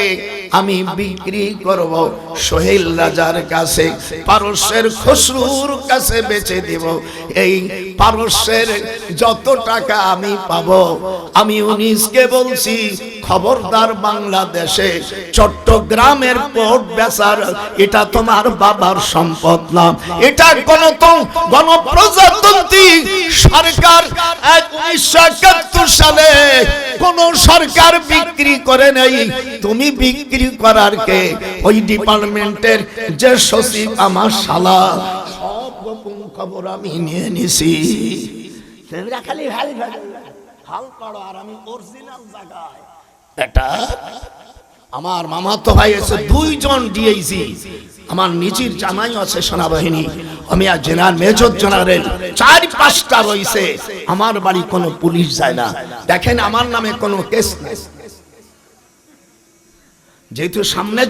S1: আমি বিক্রি করব সোহেল রাজার কাছে, পারস্যের খসরুর কাছে বেচে দেব। এই পারস্যের যত টাকা আমি পাবো, আমি 19কে বলছি খবরদার বাংলাদেশে চট্টগ্রামের পোর্ট বেচার, এটা তোমার বাবার সম্পদ না, এটা গণপ্রজাতন্ত্রী সরকার 1971 সালে কোন সরকার বিক্রি করে নাই। তুমি বিক্রি করার কে? ওই ডিপার্টমেন্টের যে সচিব আমার শালা, সব গোপন খবর আমি নিয়ে নিছি। তোমরা খালি হাল পাড়ো আর আমি অরিজিনাল জায়গায়। এটা আমার মামাতো ভাই আছে 2 জন ডিআইজি, আমার নিজের জামাই আছে সেনাবাহিনী, আমি আর জেনারেল মেজর জেনারেল 4-5টা রয়েছে। আমার বাড়ি কোনো পুলিশ যায় না, দেখেন আমার নামে কোনো কেস নেই। যেহেতু সামনে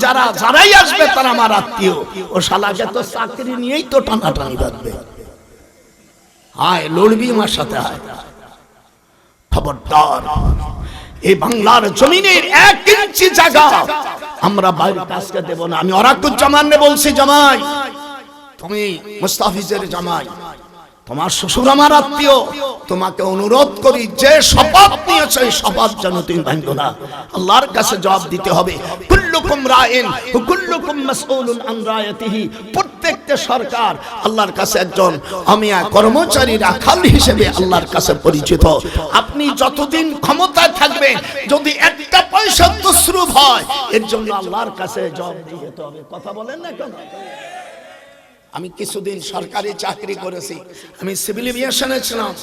S1: যারাই আসবে তারা আমার আত্মীয়, ও শালাকে তো চাকরি নিয়েই তো টানাটানি বাঁধবে। হায় লড়বি আমার সাথে, হায় খবরদার। এই বাংলার জমিনের 1 ইঞ্চি জায়গা আমরা বাইরে কাজকে দেব না। আমি ওরাকুজ্জামানকে বলছি, জামাই তুমি মুস্তাফিজের জামাই, তোমার শ্বশুর আমার আত্মীয়, তোমাকে অনুরোধ করি যে শপথ নিয়েছো এই শপথ যেন তুমি ভাঙো না। আল্লাহর কাছে জবাব দিতে হবে। কুল্লুকুম রাইন ওয়া কুল্লুকুম মাসউলুন আন রায়াতিহি। প্রত্যেকটা সরকার আল্লাহর কাছে একজন আমিয়া কর্মচারী রাখাল হিসেবে আল্লাহর কাছে পরিচিত। আপনি যতদিন ক্ষমতায় থাকবেন, যদি একটা পয়সা তসরুফ হয় এর জন্য আল্লাহর কাছে জবাব দিতে হবে। কথা বলেন না কেন? আমি কিছুদিন সরকারি চাকরি করেছি, আমি সিভিল এভিয়েশনে ছিলাম।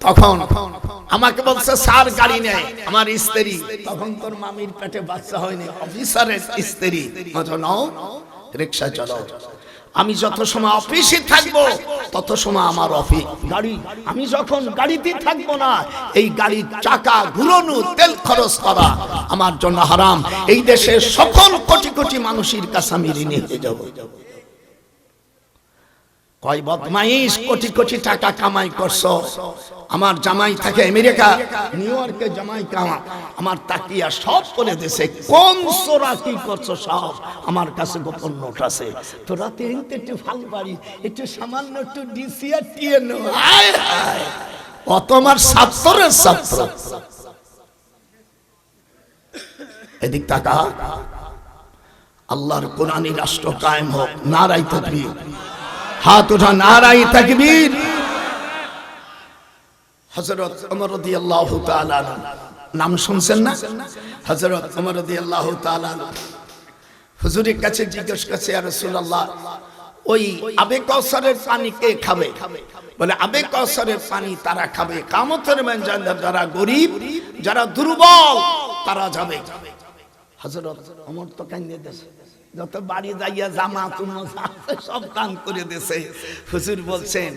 S1: তখন আমাকে বলছে স্যার গাড়ি নেই। আমার স্ত্রী, তখন তোর মামির পেটে বাচ্চা হয়নি, অফিসারের স্ত্রী, নাও রিক্সা চালাও। আমি যত সময় অফিসে থাকবো তত সময় আমার অফিস গাড়ি, আমি যখন গাড়িতে থাকবো না এই গাড়ির চাকা ঘুরানো, তেল খরচ করা আমার জন্য হারাম। এই দেশের সকল কোটি কোটি মানুষের কাছে আমি ঋণী হয়ে যাবো। কয় বদমাইশ কোটি কোটি টাকা কামাই করছো। আমার জামাই থাকে আমেরিকা, নিউ ইয়র্কে জামাই কামা, আমার তাকিয়া সব করে দিয়েছে। কোন সোরা কি করছো সব আমার কাছে গোপন নোট আছে। তো রাতে একটু ফাল বাড়ি, একটু সামান্য একটু ডিসিআর টিএন, অত আমার ছাত্রের ছাত্র। এদিক তাকা, আল্লাহর কোরআনী রাষ্ট্র কায়েম হোক। নারায়ে তাকবীর, হাত উঠা, নারায়ে তাকবীর। হযরত ওমর রাদিয়াল্লাহু তাআলা নাম শুনছেন না? হযরত ওমর রাদিয়াল্লাহু তাআলা হুজুরের কাছে জিজ্ঞেস করছে, ইয়া রাসূলুল্লাহ, ওই আবে কাউসারের পানি কে খাবে? বলে আবে কাউসারের পানি তারা খাবে কিয়ামতের ময়দানে যারা গরীব, যারা দুর্বল তারা যাবে। হযরত ওমর তো কান্দে দেশে, যত বাড়ি যাইয়া জামা সব দান করে দিয়েছে। হুজুর বলছেন,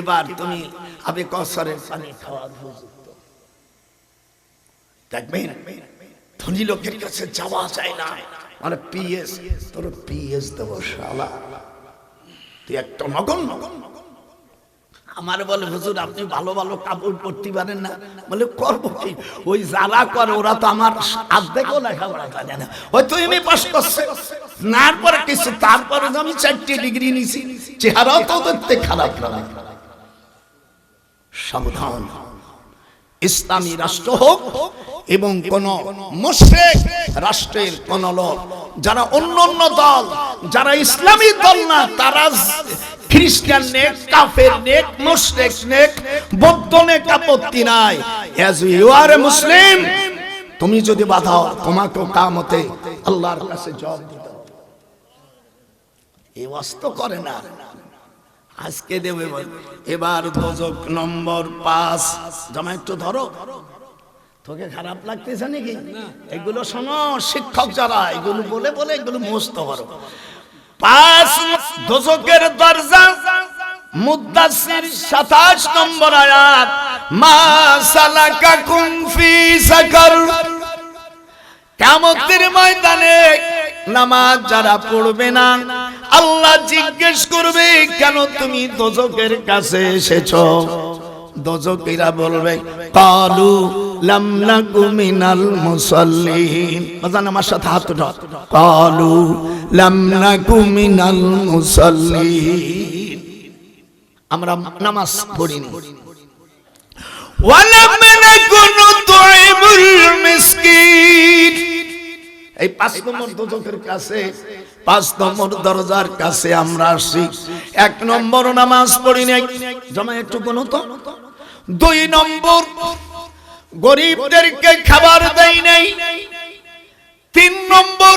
S1: এবার তুমি আবে কাউসারের পানি খাওয়ার উপযুক্ত। দেখবেন ধনী লোকের কাছে যাওয়া যায় না, মানে পিএস, তোর পিএস দেব শালা, তুই একটা নগণ্য। আমার বলে, হুজুর আপনি ভালো ভালো কাপড় পরতে পারেন না? বলে করবো কি, ওই যারা করে ওরা তো আমার অর্ধেকও লেখাপড়া জানে না। হয়তো এমএ পাস করছে, নার পরে কিছু, তারপরে আমি 4টি ডিগ্রি নিছি, চেহারাও তো দেখতে খারাপ লাগে। সাবধান, ইসলামী রাষ্ট্র হোক এবং কোন মুশরিক রাষ্ট্রের কোন লোক, যারা অন্য অন্য দল, যারা ইসলামী দল না, তারা খ্রিস্টান নেক, কাফের নেক, মুশরিক নেক, বৌদ্ধ নেক, আপত্তি নাই। অ্যাজ ইউ আর এ মুসলিম, তুমি যদি বাধা, তোমাকে কিয়ামতে আল্লাহর কাছে জবাব দিতে হবে। এই ওয়াস্ত করে না, আজকে দেবে। এবার দোজক নম্বর 5, জামা একটু ধরো, তোকে খারাপ লাগতেছে নাকি? এগুলো শোনো, শিক্ষক যারা এগুলো বলে বলে এগুলো মুখস্থ করো। 5 দোজকের দরজা, মুদ্দাসির 27 নম্বর আয়াত, মা সালাকাকুম ফি সাকার। কিয়ামতের ময়দানে নামাজ যারা পড়বে না, আল্লাহ জিজ্ঞেস করবে, কেন তুমি দোজকের কাছে এসেছো? দোজকেরা বলবে, কালু লাম নাকু মিনাল মুসাল্লিন। বাজান আমার সাথে হাত উঠাও। কালু লাম নাকু মিনাল মুসাল্লিন, আমরা নামাজ পড়িনি। ওয়ালাম নাকু নুতইমুল মিসকিন। এই 5 নম্বর দোজকের কাছে, 5 নম্বর দরজার কাছে আমরা আসি। 1 নম্বর নামাজ পড়ি নাই, জমা একটু গুনো তো। 2 নম্বর গরিবদেরকে খাবার দেই নাই। 3 নম্বর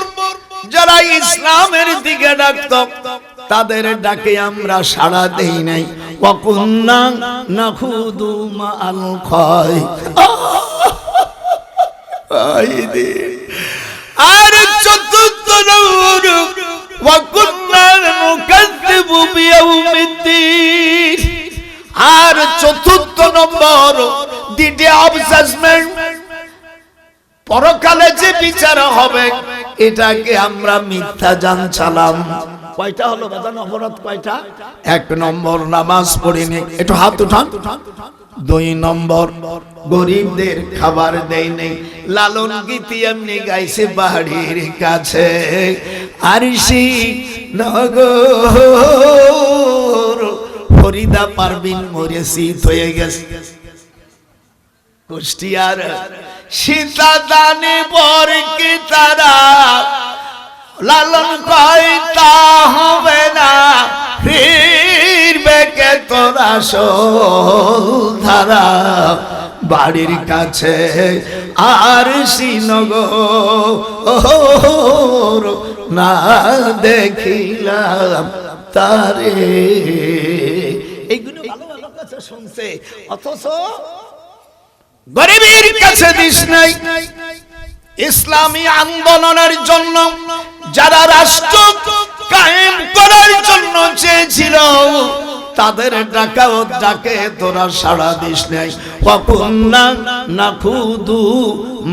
S1: যারা ইসলামের দিকে ডাকত তাদের ডাকে আমরা সাড়া দেই নাই। ওয়া কুন্না নাখুদু মাআল খায়দিন। আর 4th নম্বর, ওয়া কুন্না নুকাযযিবু বিয়াউমিদ্দিন। আর 4th নম্বর, দি ডে অফ জাজমেন্ট, পরকালে যে বিচার হবে এটাকে আমরা মিথ্যা জানছিলাম। কয়টা হলো বাজান অপরাধ? কয়টা? 1 নম্বর নামাজ পড়িনি, একটু হাত উঠান। 2 নম্বর গরিবদের খাবার দেই নেই। লালন গীতি এমনি গাইছে বাড়ির কাছে, আরশি নগর ফরিদা পারবিন মরে শীত হয়ে গেছে। কুষ্টিয়ার সীতা দানি বরকে তারা লালন কয় তা হবে না, ফিরবে কে তোরা ধারা। বাড়ির কাছে আর শ্রীনগর না দেখিলাম তারে। এইগুলো ভালো ভালো কাছে শুনছে, অথচ গরিবের কাছে দিস নাই। ইসলামী আন্দোলনের জন্য যারা রাষ্ট্র কায়েম করার জন্য চেয়েছিল তাদের ডাকে তোরা সাড়া দিস নাই। ওয়াকুন্না নাখুদু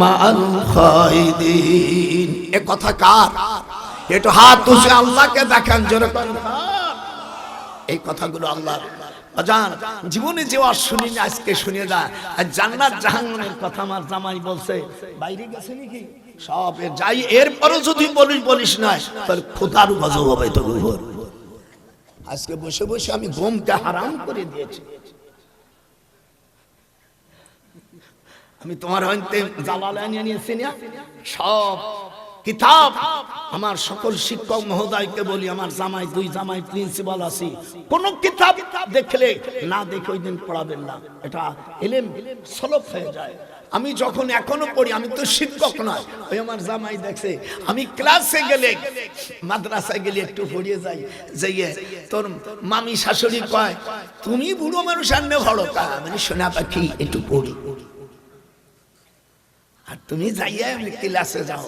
S1: মাল খাইদিন। এ কথা কার? একটু হাত তুলে আল্লাহকে দেখান জোরে। এই কথাগুলো আল্লাহর। জান জীবনে যে শুনি না, আজকে শুনে যা। আর জান্নাত জাহান্নামের কথা আমার জামাই বলছে, বাইরে গেছে নাকি সব যাই, এরপরও যদি বলিস না তাহলে খোদার গজব হবে তোর উপর। আজকে বসে বসে আমি ঘুমটা হারাম করে দিয়েছি। আমি তোমার হইতে জালালাইন নিয়েছি না, সব কিতাব আমার সকল শিক্ষক মহোদয়কে বলি, আমার জামাই দুই জামাই প্রিন্সিপাল আছি, কোন কিতাব দেখলে না দেখে ওই দিন পড়াবেন না, এটা ইলম সলব হয়ে যায়। আমি যখন এখনো পড়ি, আমি তো শিক্ষক নয়, ওই আমার জামাই দেখছে আমি ক্লাসে গেলে মাদ্রাসায় গেলে একটু পড়িয়ে যাই, যাইয়ে তোর মামি শাশুড়ি কয় তুমি বুড়ো মানুষ আনলে ভালো কা, মানে সোনা পাখি একটু পড়ি, আর তুমি যাইয়া ক্লাসে যাও,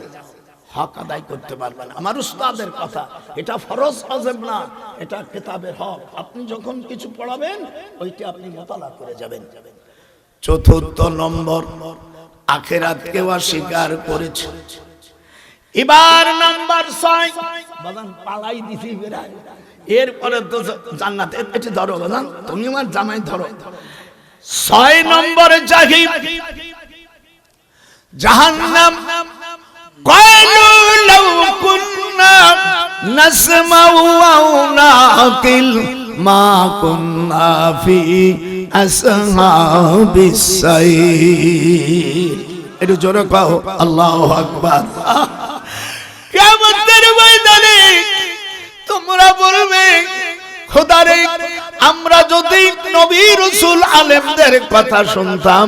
S1: হক আদায় করতে পারবে না। আমার উস্তাদের কথা, এটা ফরজ ওয়াজিব না, এটা কিতাবের হক। আপনি যখন কিছু পড়াবেন ওইটা আপনি মোতালা করে যাবেন। চতুর্থ নম্বর, আখিরাতকে অস্বীকার করেছে। এবার নাম্বার 6 বাজান পালাই দিছি বেরাই, এরপরে তো জান্নাত। এটা ধরো বাজান, তুমি আমার জামাই ধরো। 6 নম্বরে জাহান্নাম। قالوا لو كنا نسمع أو نعقل ما كنا في أصحاب السعير। একটু জোরে কও আল্লাহু আকবার। কিয়ামতের ময়দানে তোমরা বলবে খোদারে, আমরা যদি নবী রাসূল আলেমদের কথা শুনতাম,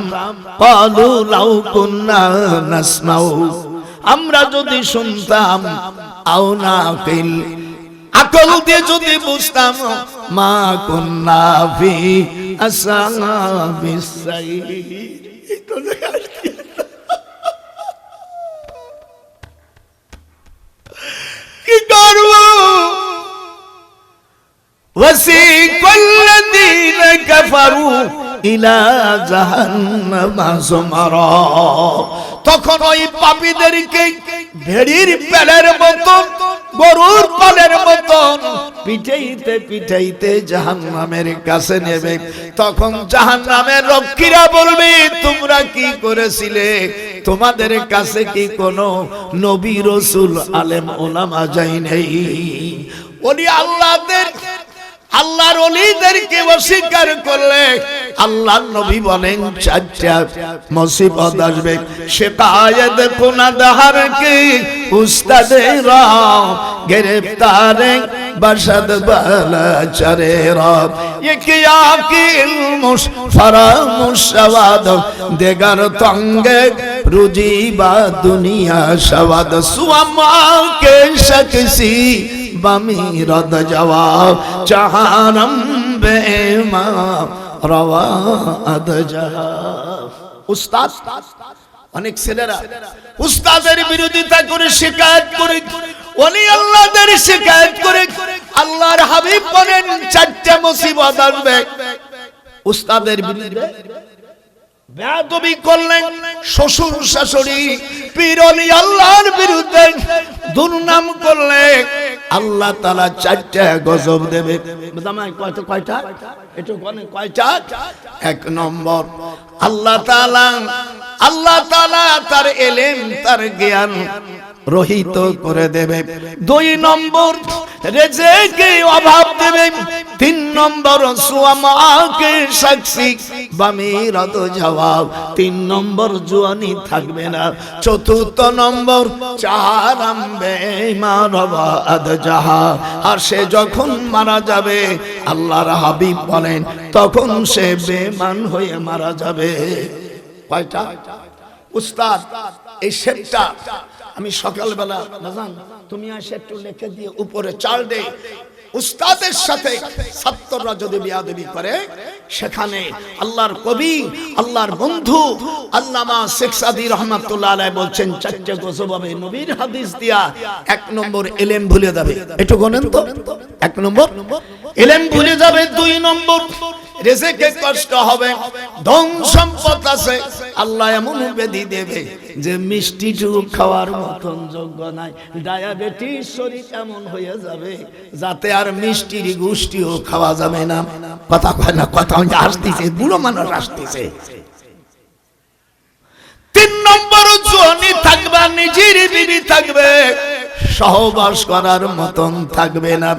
S1: ক্বালু লাউ কুন্না নাসমাউ, আমরা যদি শুনতাম, আও নাকিল, আকল দিয়ে যদি বুঝতাম, মা কুন্না ফি আসহাবিস সাইর। কি করব? ওয়াসিকাল্লাযীনা কাফারু ইলা জাহান্নামা যুমারা। তখন ওই পাপীদেরকে ভেড়ির পেলের মতন, গরুর পালের মতন পিটাইতে পিটাইতে জাহান্নামের কাছে নেবে। তখন জাহান্নামের রক্ষীরা বলবে, তোমরা কি করেছিলে? তোমাদের কাছে কি কোনো নবী রাসূল আলেম ওলামা যায় নাই? ওলি আল্লাহর ওলিদেরকে অস্বীকার করলে আল্লাহর নবী বলেন 4টা মুসিবত আসবে। শিকায়ত কুনাদার কি উস্তাদেরা, গ্রেফতারে বাসাদ বালাচারেরা, ইয়াকিল মুশফরা মুশওয়াদ দেগার তঙ্গে রুজি বা দুনিয়া সওয়াদ। সুমা কে শকসি বামিরদ জওয়াব চাহারম বেমা রওয়াদ জাহাব। উস্তাদ, অনেক ছেলেরা উস্তাদের বিরোধিতা করে, শিকায়ত করে, ওলি আল্লাহদের শিকায়ত করে। আল্লাহর হাবিব বলেন 4টা মুসিবত আসবে উস্তাদের বিরুদ্ধে। বেয়াদবি করলেন শ্বশুর শাশুড়ি, পীর ওলি আল্লাহর বিরুদ্ধে দুর্নাম করলে আল্লাহ তাআলা 4টা গজব দেবে। জামাই কয়টা? একটু বলেন কয়টা? 1 নম্বর, আল্লাহ তাআলা তার ইলম, তার জ্ঞান রহিত করে দেবে। 2 নম্বর রেজেকে অভাব দেবে। 3 নম্বর সুয়ামাকে সাক্ষী বামিরাত জবাব। 3 নম্বর জওয়ানি থাকবে না। 4র্থ নম্বর চাহারাম বেমারবা আদজাহা। আর সে যখন মারা যাবে আল্লাহর হাবিব বলেন তখন সে বেঈমান হয়ে মারা যাবে। কয়টা উস্তাদ? এই সেটটা আমি সকালবেলা বাজান তুমি এসে একটু লিখে দিয়ে উপরে চাল দে। উস্তাদের সাথে ছাত্ররা যদি বিয়াদবি করে সেখানে আল্লাহর কবি আল্লাহর বন্ধু আল্লামা শেখ সাদী রহমাতুল্লাহ আলাইহি বলছেন 4টে গজব হবে নবীর হাদিস দিয়া। 1 নম্বর ইলম ভুলে যাবে। একটু গণেন তো। 1 নম্বর ইলম ভুলে যাবে। 2 নম্বর রিজিকে কষ্ট হবে। ধন সম্পদ আছে আল্লাহ এমন ব্যাধি দেবে যে মিষ্টিটুকু খাওয়ার মতন যোগ্য নাই। ডায়াবেটিস শরীর এমন হয়ে যাবে যাতে আর মিষ্টির গুষ্টিও খাওয়া যাবে না। কথা কয় না? কথা আসতেছে, বুড়ো মানুষ আসতেছে। 3 নম্বর জনি থাকবে, নিজের বিবি থাকবে, সহবাস করার মতন থাকবে না।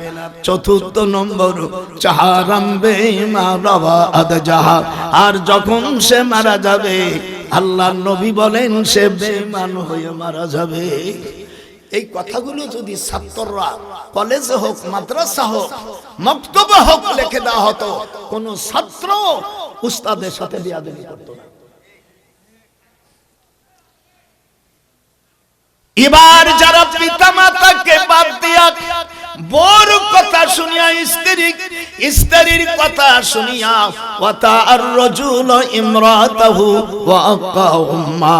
S1: 4র্থ নম্বর চাহারাম বেমারবা আদজাহা। আর যখন সে মারা যাবে আল্লাহর নবী বলেন সে বেঈমান হয়ে মারা যাবে। এই কথাগুলো যদি ছাত্ররা কলেজে হোক মাদ্রাসা হোক মক্তবে হোক লিখে দেওয়া হতো, কোন ছাত্র উস্তাদের সাথে বিয়াদবি করত না। এবার যারা পিতা মাতাকে বাদ দিয়া বড় কথা শুনিয়া স্ত্রীর কথা শুনিয়া ওয়াতা আর রাজুল ইমরাতাহু ওয়া আকাউম্মা।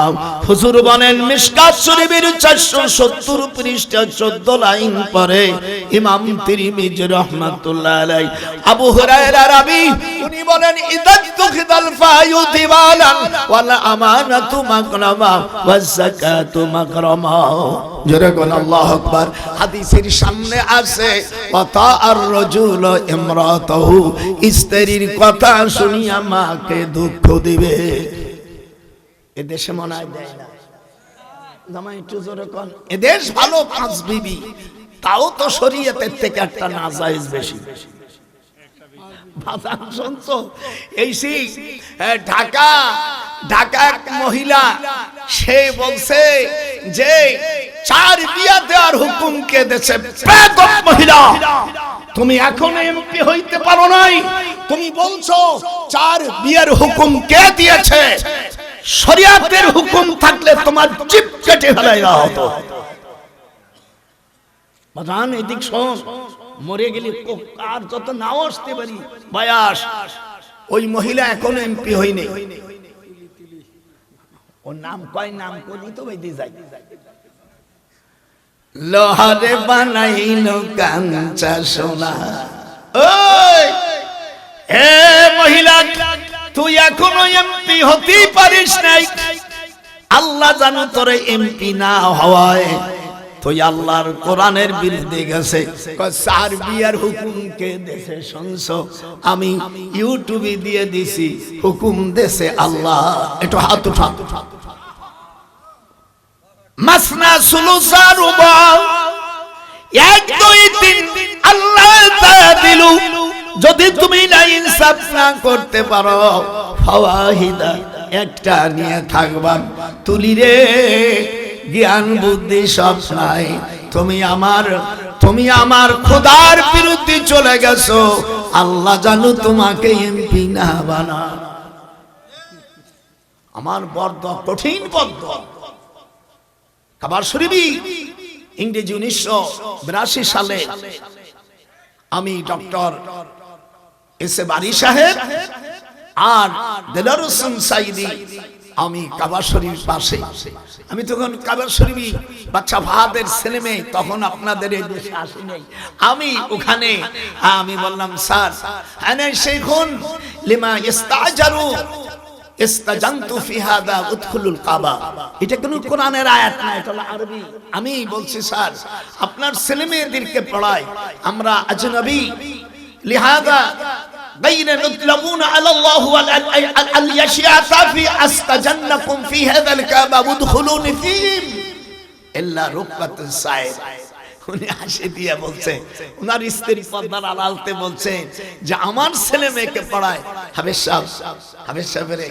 S1: হুজুর বলেন মিশকাত শরীফের 470 পৃষ্ঠা 14 লাইন পরে ইমাম তিরমিজি রাহমাতুল্লাহ আলাইহি আবু হুরায়রা রাবী উনি বলেন ইদাত তুখিদাল ফায়ু দিওয়ালান ওয়াল আমানাতু মাকরামা ওয়াজ যাকাতু মাকরামা। জোরে কোন আল্লাহু আকবার। হাদিসের সামনে আছে ওয়াতা আর রাজুল ইমরাতাহু, স্ত্রীর কথা শুনিয়া মাকে দুঃখ দিবে। এদেশে মনে হয় দেয় না। জামাই একটু জোরে কোন। এদেশ ভালো 5 বিবি, তাও তো শরীয়তের থেকে একটা নাজায়েজ বেশি। বাজান শুনছো? এই ঢাকা এক মহিলা সে বলছে যে 4 বিয়া দেওয়ার হুকুম কে দেছে? বেয়াদব মহিলা, তুমি এখনো এমপি হইতে পারো নাই, তুমি বলছো 4 বিয়ার হুকুম কে দিয়েছে? শরীয়তের হুকুম থাকলে তোমার জিভ কেটে ফেলা হতো। বাজান এদিক শোন, মরে গেলে আর যত নাও আসতে পারি বয়াস, ওই মহিলা এখনো এমপি হয়নি। ওর নাম কয়, নাম করি তো বেঁধে যাই। লোহারে বানাইলো কাঞ্চা সোনা। ওই হে মহিলা, তুই এখনো এমপি হতে পারিস নাই। আল্লাহ জানো তোরে এমপি না হওয়ায় তুই আল্লাহর কোরআনের বিরুদ্ধে গেছে। 4 বিয়ার হুকুম কে দেশে শুনছো? আমি ইউটিউবে দিয়ে দিছি, হুকুম দেশে আল্লাহ। একটু হাত উঠা। মাসনা সুলুসা রুবা 1 2 3 আল্লাহ তা দিলু। যদি তুমি না ইনসাফ না করতে পারো ফাওয়াহিদা, একটা নিয়ে থাকবা। তুলি রে জ্ঞান বুদ্ধি সব নাই। তুমি আমার খোদার বিরুদ্ধে চলে গেছো। আল্লাহ জানো তোমাকে এমপি না বানা। আমার বদ্ধ কঠিন বদ্ধ। কাবার শরীফি ইংরেজি 1982 সালে আমি ডক্টর এসে বারি সাহেব আর দেলার হোসেন সাইদি, আমি কাবা শরীফ পাশে, আমি তখন কাবা শরীফি বাচ্চা ফাহাদের ছেলে মেয়ে, তখন আপনাদের এই দেশে আসি নাই। আমি ওখানে আমি বললাম স্যার আনা শেখুন লিমা ইস্তাজারু ইস্তাজানতু ফি হাদা উদখুলুল কাবা। এটা কোন কোরআনের আয়াত না, এটা হলো আরবি। আমি বলছি স্যার আপনার ছেলে মেয়েদেরকে পড়াই, আমরা আজনবী লিহাদা غير نطلبون على الله اليشياء في استجنكم في هذا الكعبة ودخلون فيهم ইল্লা রুকবাতুস সাইদ। উনি হাসি দিয়ে বলছে, ওনার স্ত্রী পর্দার আড়ালতে বলছে যে আমার ছেলে মেয়েকে পড়ায় হাফেজ সাহেবের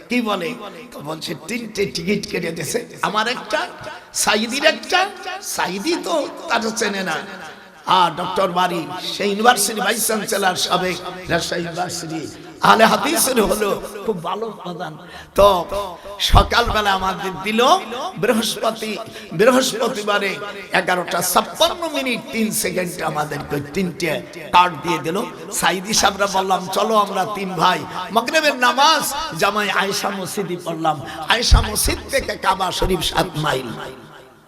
S1: কি বলে, তো বলছে 3টে টিকিট কেটে দিয়েছে, আমার একটা, সাইদির একটা। সাইদি তো তার চেনে না। আর ডক্টর বাড়ি সেই ইউনিভার্সিটি ভাইস চ্যান্সেলর সাবেক রাজশাহী ইউনিভার্সিটি আহলে হাদিসের হলো খুব ভালো প্রধান। তো সকালবেলা আমাদের দিল বৃহস্পতিবারে 11:56 3 সেকেন্ডে আমাদেরকে 3টে কার্ড দিয়ে দিল। সাইদি সাহেবরা বললাম চলো আমরা 3 ভাই মাগরিবের নামাজ জামাই আয়েশা মসজিদে পড়লাম। আয়েশা মসজিদ থেকে কাবা শরীফ 7 মাইল।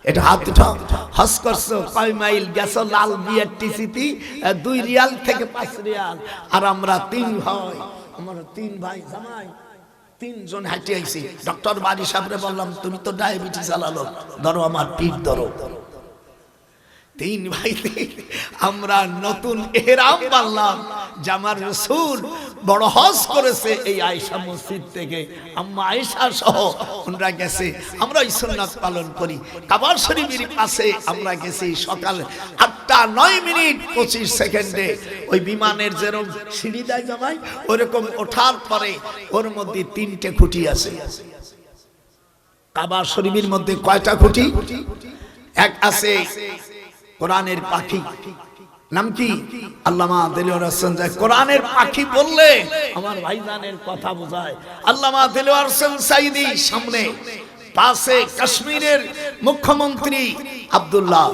S1: এটা হাত উঠাও, হজ করছো কয় মাইল গেছো? লাল বিআরটিসিতে 2 রিয়াল থেকে 5 রিয়াল। আর আমরা 3 ভাই, আমার 3 ভাই জামাই 3 জন হাঁটে আইছি। ডক্টর বাড়ি সাহেবরে বললাম তুমি তো ডায়াবেটিস আলালো, ধরো আমার পিঠ ধরো। 3 ভাই আমরা নতুন ইহরাম বানলাম যে আমার রাসূল বড় হজ করেছে এই আয়েশা মসজিদ থেকে। আম্মা আয়েশা সহ আমরা গেছে, আমরা এই সুন্নাত পালন করি। কাবা শরীফের পাশে আমরা গেছি সকাল 8:09 সেকেন্ডে। ওই বিমানের যেরকম সিঁড়ি দেয় জামাই, ওরকম ওঠার পরে ওর মধ্যে 3টে খুঁটি আছে। কাবা শরীফের মধ্যে কয়টা খুঁটি? এক আছে কোরআনের পাখি, নাম কি? আল্লামা দেলোয়ার হোসেন। কোরআনের পাখি বললে আমার ভাইজানের কথা বোঝায়। আল্লামা দেলোয়ার হোসেন সাইদি সামনে, পাশে কাশ্মীরের মুখ্যমন্ত্রী আব্দুল্লাহ,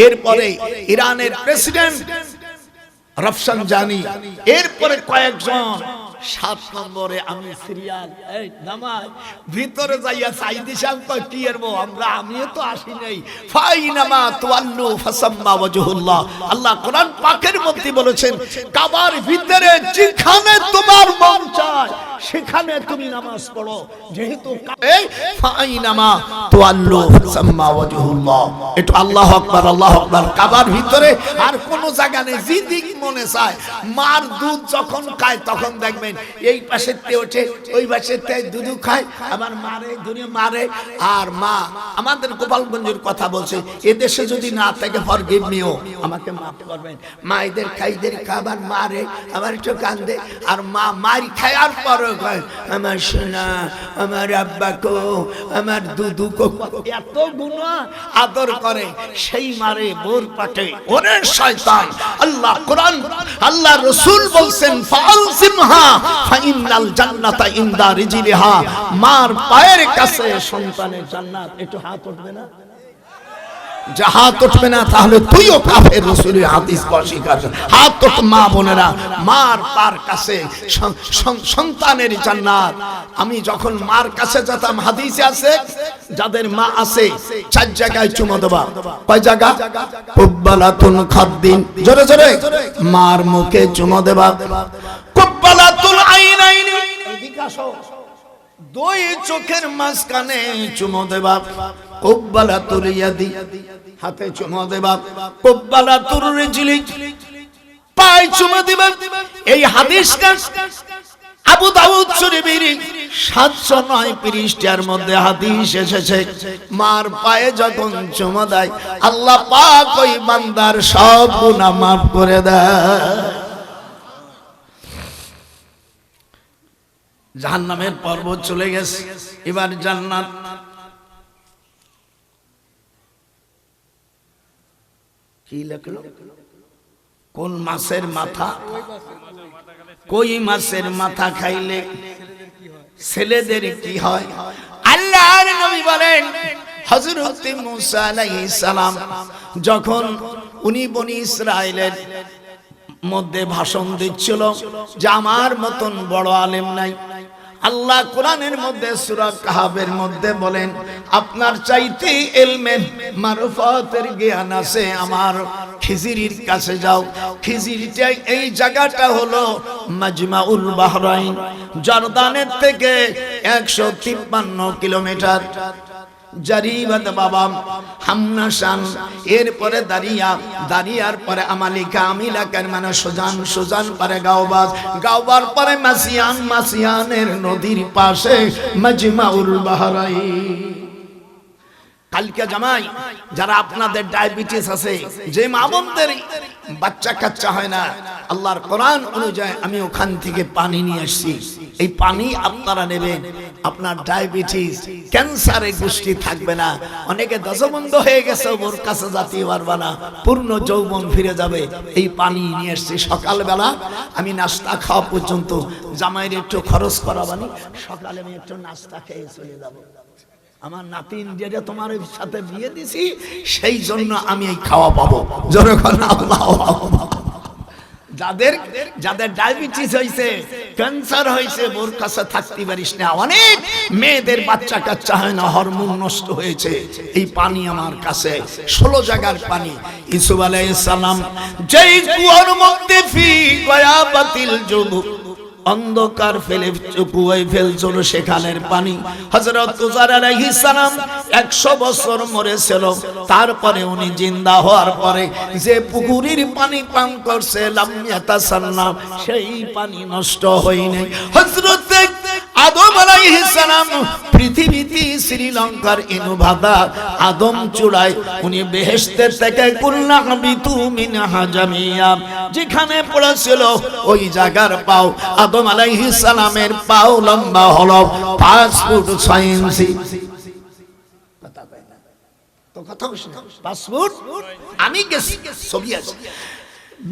S1: এরপরে ইরানের প্রেসিডেন্ট রফসানজানি, এরপরে কয়েকজন। 7 নম্বরে আমি সিরিয়াল। এই নামাই ভিতরে যাইয়া সাইদি সাহেব কই কি এরবো আমরা, আমিও তো আসি নাই। ফাইনামা তুআল্লু ফাসাম্মা ওয়াজহুল্লাহ। আল্লাহ কোরআন পাকের মধ্যে বলেছেন কাবার ভিতরে যেখানে তোমার মন চায় সেখানে তুমি নামাজ পড়ো। যেহেতু ফাইনামা তুআল্লু ফাসাম্মা ওয়াজহুল্লাহ, এটা আল্লাহু আকবার, আল্লাহু আকবার। কাবার ভিতরে আর কোন জায়গা নেই, যেদিক মনে চায়। মার দুধ যখন খায় তখন দেখবেন এই পাশেতে ওঠে, ওই পাশেতে দুধু খায়, আবার মারে, দুনিয়া মারে। আর মা আমাদের গোপালগঞ্জের কথা বলছে, এদেশে যদি না থাকে ফরগিভ মিও, আমাকে মাফ করবেন। মায়েদের খাইদের খাবার মারে, আবার একটু কান্দে। আর মা মারি খায়ার পরে কয় আমার সোনা, আমার আব্বাকো, আমার দুদুকো, এত গুনাহ আদর করে। সেই মারে বোর পাটে, ওরে শয়তান। আল্লাহ কোরআন, আল্লাহ রাসূল বলছেন ফালসিমহা ফাইনাল জান্নাতা ইনদা রিজলিহা। মার পায়ের কাছে সন্তানের জান্নাত। একটু হাত উঠবে না? হাত উঠবে না তাহলে তুইও কাফের। রাসূলের হাদিস অস্বীকার। হাত তোট মা বোনেরা, মার পার কাছে সন্তানের জান্নাত। আমি যখন মার কাছে যেতাম, হাদিসে আছে যাদের মা আছে 4 জায়গায় চুমো দেবা। কয় জায়গা? কুব্বালাতুন খাদ্দিন, জোরে জোরে মার মুখে চুমো দেবা। কুব্বালাতুল আইনাইনি, এদিকে আসো, 2 চোখের মাঝখানে চুমো দেবা। কুব্বালাতুল ইয়াদি, হাতে চুমো দেবা। কুব্বালাতুর রিজলি, পায়ে চুমো দেবা। এই হাদিসটা আবু দাউদ শরীফের 709 পৃষ্ঠার মধ্যে হাদিস এসেছে। মার পায়ে যখন চুমো দেয় আল্লাহ পাক ওই বান্দার সব গুনাহ মাফ করে দেয়। জাহান্নামের পর্বত চলে গেছে, এবার জান্নাত। কি লেখলো? কোন মাছের মাথা? কই মাছের মাথা খাইলে ছেলেদের কি হয়? আল্লাহর নবী বলেন হযরত মুসা আলাইহিস সালাম যখন উনি বনি ইসরাইলের মধ্যে ভাষণ দিচ্ছিল যে আমার মতন বড় আলেম নাই। আল্লাহ কোরআনের মধ্যে সূরা কাহাবের মধ্যে বলেন আপনার চাইতে ইলমে মারফতের জ্ঞান আছে, আমার খিজিরির কাছে যাও। খিজিরটা এই জায়গাটা হলো মাজমাউল বাহরাইন, জর্দানের থেকে 153 কিলোমিটার। জারিবাত বাবা হামনাশান, এরপরে দারিয়া, দারিয়ার পরে আমালিকা, আমিলাকার মানে সুজান, সুজান পরে গাওবাজ, গাওবার পরে মাসিয়ান, মাসিয়ানের নদীর পাশে মাজমাউল বাহরাইন। কালকে জামাই যারা আপনাদের ডায়াবেটিস আছে, যে মা বোনদের বাচ্চা কাচ্চা হয় না, আল্লাহর কোরআন অনুযায়ী আমি ওখান থেকে পানি নিয়ে আসছি, এই পানি আপনারা নেবেন, আপনার ডায়াবেটিস ক্যান্সারের গোষ্ঠী থাকবে না। অনেকে দশবন্ধ হয়ে গেছে, ওর কাছে জাতি পারবে না, পূর্ণ যৌবন ফিরে যাবে। এই পানি নিয়ে আসছি সকালবেলা, আমি নাস্তা খাওয়া পর্যন্ত জামাইয়ের একটু খরচ করাবানি, সকালে আমি একটু নাস্তা খেয়ে চলে যাবো। আমার নাতিন যেটা তোমার সাথে বিয়ে দিছি, সেই জন্য আমি এই খাওয়া পাবো। যখন আল্লাহ যাদের যাদের ডায়াবেটিস হয়েছে, ক্যান্সার হয়েছে, ওর কাছে থাকতে পারিস না। অনেক মেয়েদের বাচ্চা কাচ্চা হয় না, হরমোন নষ্ট হয়েছে। এই পানি আমার কাছে 16 জায়গার পানি। ইউসুফ আলাইহিস সালাম যেই কুয়ার মধ্যে ফি গয়াবাতিল জুবু, অন্ধকার ফেলে কুয়ায় ফেলছিল সেখানের পানি। হযরত উজার আলাইহিস সালাম 100 বছর মরেছিল, তারপরে উনি জিন্দা হওয়ার পরে যে পুকুরের পানি পান করছে লাম ইয়াতাসান্নাম, সেই পানি নষ্ট হয়নি। হযরত আদম আলাইহিস সালাম পৃথিবীতে শ্রীলঙ্কার ইনোভাদার আদম চূড়ায় উনি বেহেশতের থেকে কুল্লাহ বিতু মিনহা জামিয়া যেখানে পড়েছিল, ওই জায়গার পাও আদম আলাইহিস সালামের পাও লম্বা হলো 5 ফুট 6 ইঞ্চি। তো কথা শুনুন, 5 ফুট আমি গেছি, ছবি আছে,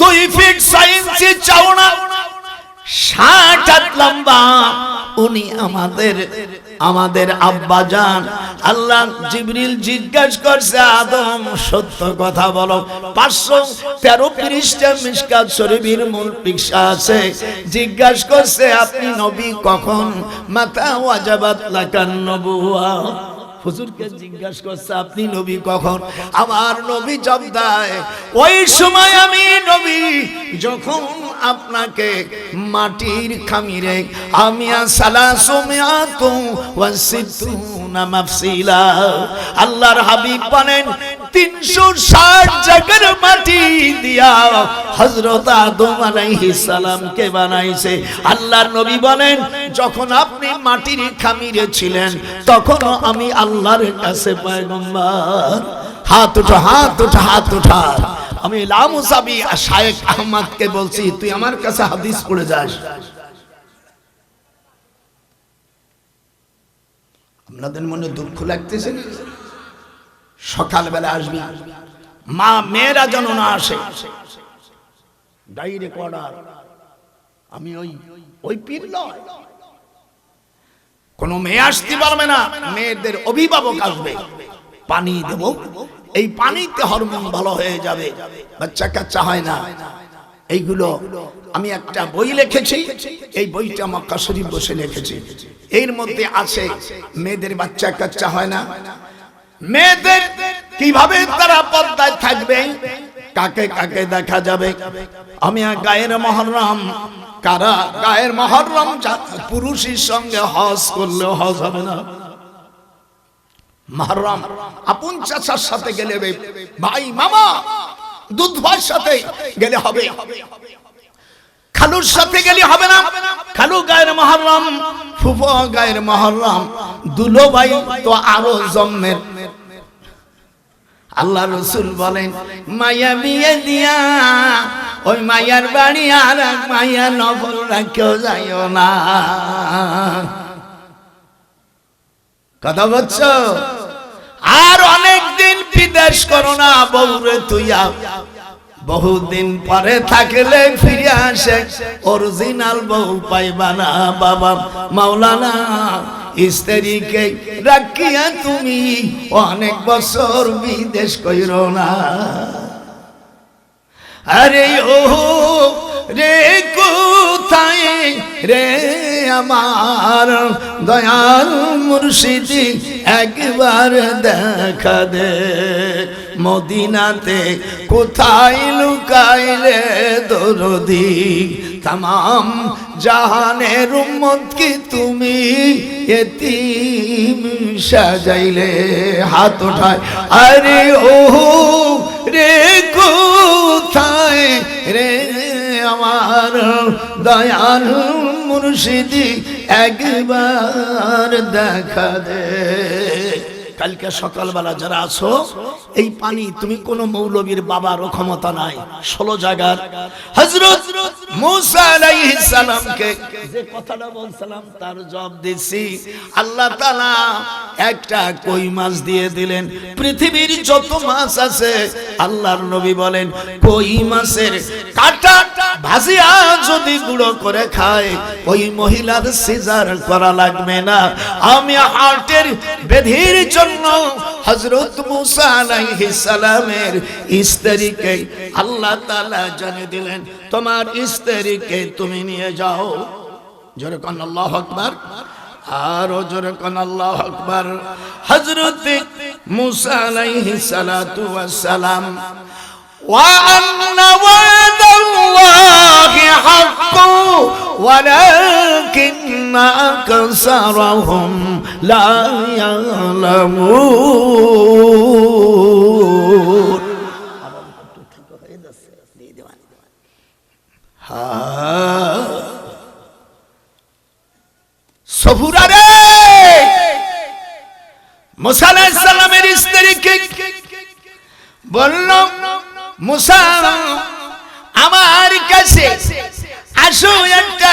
S1: 2 ফিট 6 ইঞ্চি চওড়া, 60 হাত লম্বা। উনি আমাদের আব্বা জান। আল্লাহ জিবরিল জিজ্ঞাসা করছে, আদম সত্য কথা বলো। 513 পৃষ্ঠা মিশকাত শরীফের মূল পৃষ্ঠা আছে। জিজ্ঞাসা করছে, আপনি নবী কখন? মাতা ওয়াজাবাত লাকান নবুওয়া। হুজুরকে জিজ্ঞাসা করছে, আপনি নবী কখন? আমার নবী জবাব দেয়, ওই সময় আমি নবী যখন আপনাকে মাটির খামিরে আমি সালাসুমিয়াতু ওয়া সিত্তুনা মাফসিলা, আল্লাহর হাবিব বলেন 360 জায়গার মাটি দিয়া হযরত আদম আলাইহিস সালামকে বানাইছে। আল্লাহর নবী বলেন, যখন আপনি মাটির খামিরে ছিলেন তখন আমি আল্লাহর কাছে পয়গম্বর। হাত উঠা, হাত উঠা, হাত উঠা। আমি লামুসাবি শায়েখ আহমদকে বলছি, তুই আমার কাছে হাদিস পড়ে যাস। আপনাদের মনে দুঃখ লাগতেছে? সকালবেলা আসবি, মা মেয়েরা যেন না আসে, ডাইরেক্ট অর্ডার। আমি ওই পীর নয়, কোন মেয়ে আসতে পারবে না, মেয়েদের অভিভাবক আসবে, পানি দেব, এই পানিতে হরমোন ভালো হয়ে যাবে, বাচ্চা কাচ্চা হয় না। এইগুলো আমি একটা বই লিখেছি, এই বইটা মক্কা শরীফ বসে লিখেছি। এর মধ্যে আছে মেয়েদের বাচ্চা কাচ্চা হয় না, মেয়েদের কিভাবে তারা পর্দায় থাকবে, কাকে কাকে দেখা যাবে। আমি গায়ের মুহররম, কারা গায়ের মুহররম পুরুষের সঙ্গে হজ করলে হজ হবে না। মুহররম আপন চাচার সাথে গেলে, ভাই মামা দুধ ভাইয়ের সাথে গেলে হবে, খালুর সাথে গেলে হবে না। খালু গায়ের মুহররম, ফুফু গায়ের মুহররম, দুলো ভাই তো আরো জন্মের। আল্লাহ রসুল বলেন, মায়া বিয়ে দিয়া ওই মায়ার বাড়ি আর এক মায়া নফল রাখেও যাইও না। কথা বলছো? আর অনেক দিন বিদেশ করো না, বউরে তুইয়া বহুদিন পরে থাকলে ফিরে আসে, অরিজিনাল বউ পাইবা না। বাবা মাওলানা স্ত্রীকে রাখিয়া তুমি অনেক বছর বিদেশ কইরো না। আরে ও রে কোথায় রে আমার দয়াল মুর্শিদি, একবার দেখা দে মদিনাতে কোথায় লুকাইলে দরদি, तमाम জাহানের উম্মত কি তুমি এতিম সাজাইলে। হাত উঠায় আরে ও রে কোথায় রে আমার দয়াল মুর্শিদি, একবার দেখা দে। কালকে সকালবেলা যারা আছো, এই পানি তুমি কোন মৌলবীর বাবার ক্ষমতা নাই। 16 জায়গার হযরত মুসা আলাইহিস সালামকে যে কথাটা বলছিলাম তার জবাব দিছি। আল্লাহ তাআলা একটা কই মাছ দিয়ে দিলেন। পৃথিবীর যত মাছ আছে আল্লাহর নবী বলেন কই মাছের কাঁটা ভাজিয়া যদি গুঁড়ো করে খায় ওই মহিলার সিজার করা লাগবে না। আমি হার্টের ব্যাধির জন্য হযরত মুসা আলাইহিস সালামের স্ত্রীকে আল্লাহ তাআলা জানিয়ে দিলেন তোমার স্ত্রীকে তুমি নিয়ে যাও। জোরে কোন আল্লাহু আকবার, আর জোরে কোন আল্লাহু আকবার। হযরত মুসা আলাইহিস সালাতু ওয়াস সালাম وأن وعد الله حق ولكن أكثرهم لا يعلمون সফুরা রে মুসা আলাইহিস সালামের স্ত্রীকে বলল মুসা আমার কাছে আসো, একটা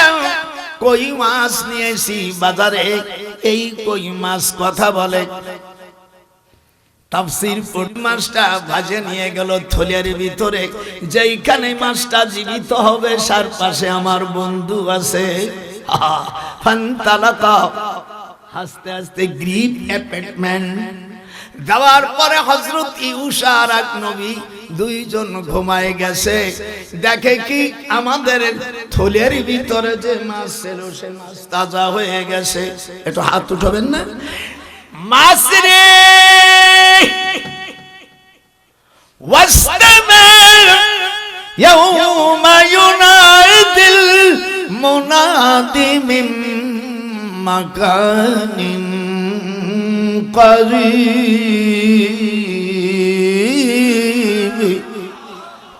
S1: কই মাছ নিয়েছি বাজারে। এই কই মাছ কথা বলে। তাফসীর মাছটা ভাজে নিয়ে গেল থলিয়ার ভিতরে, যেইখানে মাছটা জীবিত হবে সার পাশে আমার বন্ধু আছে। ফান্তালাকা হাসতে হাসতে গ্রিপ অ্যাপার্টমেন্ট যাওয়ার পরে হযরত ইউসা আর এক নবী দুইজন ঘুমায় গেছে। দেখে কি আমাদের থলের ভিতরে যে মাছ ছিল সে মাছ তাজা হয়ে গেছে। একটু হাত উঠাবেন না। মাছ রে ওয়াসতামা ইয়াউমা ইউনাদিল মুনাদি মিন মাকানিন করিব।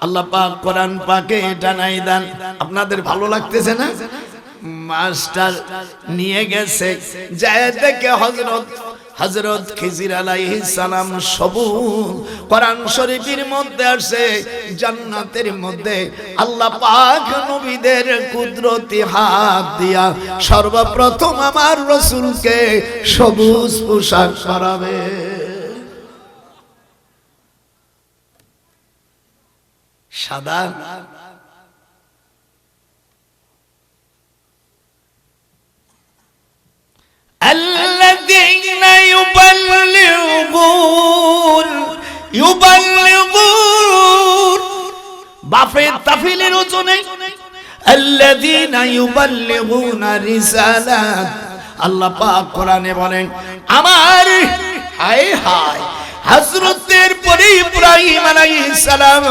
S1: আল্লাহ পাক কোরআন পাকে জানাই দেন। আপনাদের ভালো লাগতেছে না? মাস্টার নিয়ে গেছে, যায় দেখে হযরত খিজির আলাইহিস সালাম সবুজ। কোরআন শরীফের মধ্যে আছে জান্নাতের মধ্যে আল্লাহ পাক নবীদের কুদরতি হাত দিয়া সর্বপ্রথম আমার রাসূলকে সবুজ পোশাক পরাবে। সাদা الذين يبلغون বাফে তাফিলের ওজনে الذين يبلغون الرسالات। আল্লাহ পাক কোরআনে বলেন আমার হায় হায় হযরতের পরে ইব্রাহিম আলাইহিস সালাম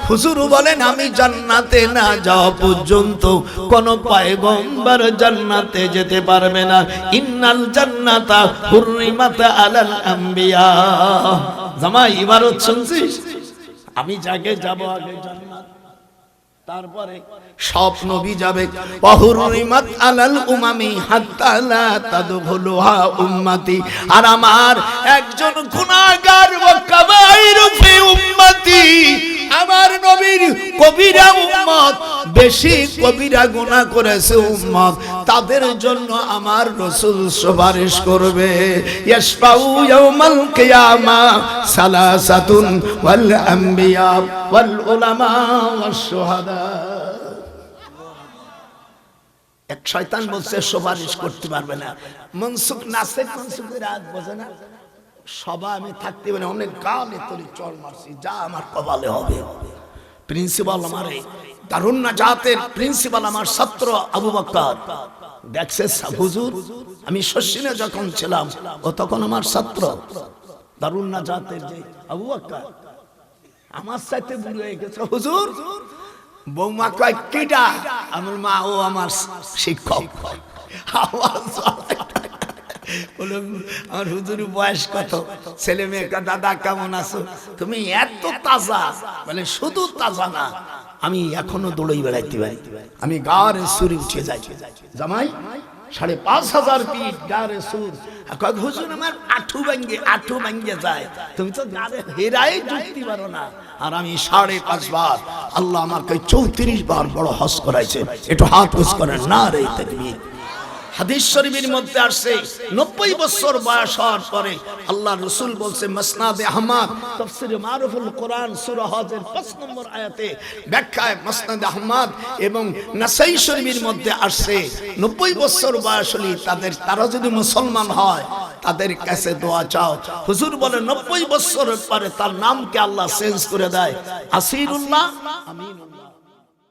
S1: হুজুর বলেন আমি জান্নাতে না যাওয়া পর্যন্ত কোন পয়গম্বর জান্নাতে যেতে পারবে না। ইন্নাল জান্নাতা হুররিমাত আলাল আম্বিয়া। জামাই ইবারত শুনছিস? আমি যাকে যাব আগে জান্নাত, তারপরে সব নবী যাবে। ওয়াহুররিমাত আলাল উমামি হাত্তা লা তাদখুলুহা উম্মতি। আর আমার একজন গুনাহগার ওয়া কাবাইরু ফি উম্মতি, আমার নবীর কবিরা উম্মত, বেশি কবিরা গুনাহ করেছে উম্মত, তাদের জন্য আমার রাসূল সুপারিশ করবে। ইয়াশফাউ ইয়াউমাল কিয়ামা সালাসাতুন ওয়াল আম্বিয়া ওয়াল উলামা ওয়াশ শুহাদা। এক শয়তান বলছে সুপারিশ করতে পারবে না। মনসুখ নাসেখ মনসুখের রাত বোঝে না। সভা আমি থাকতে পারি, অনেক গালে তরি চল মারছি, যা আমার কপালে হবে। প্রিন্সিপাল আমার দারুন নাজাতের প্রিন্সিপাল আমার ছাত্র আবু বকর দেখছে হুজুর, আমি শশিনে যখন ছিলাম ও তখন আমার ছাত্র। দারুন নাজাতের যে আবু বকর আমার সাথে বুড়ো হয়ে গেছে। হুজুর বৌমা কয় কিটা? আমার মা ও আমার শিক্ষক। আমার হুজুর বয়স কত? ছেলে মেয়ে দাদা কেমন আছো? তুমি এত তাজা, মানে শুধু তাজা না, আমি এখনো দৌড়ই বেড়াইতে পারি। আমি গাড়ে সুরে উঠে যাই। জামাই ৫,৫০০ ফিট গাড়ে সুর, কয় হুজুর আমার আঠু ভাঙ্গে যায়, তুমি তো গাড়ে হেরাই যুক্তি পারো না। আর আমি 5.5 বার, আল্লাহ আমাকে 34 বার বড় হজ করাইছে। একটু হাত উঁচু করেন না রে তাকবীর। হাদিস শরীফের মধ্যে আসছে 90 বছর বয়স হওয়ার পরে আল্লাহ রাসূল বলছে, মুসনাদে আহমদ তাফসীরে মারুফুল কোরআন সূরা হজের 5 নম্বর আয়াতে ব্যাখ্যায় মুসনাদে আহমদ এবং নাসাই শরীফের মধ্যে আসছে 90 বছর বয়স হলে তারা যদি মুসলমান হয় তাদের কাছে দোয়া চাও। হুজুর বলে 90 বছরের পরে তার নামকে আল্লাহ চেঞ্জ করে দেয় আসিরুল্লাহ আমিনুল্লাহ।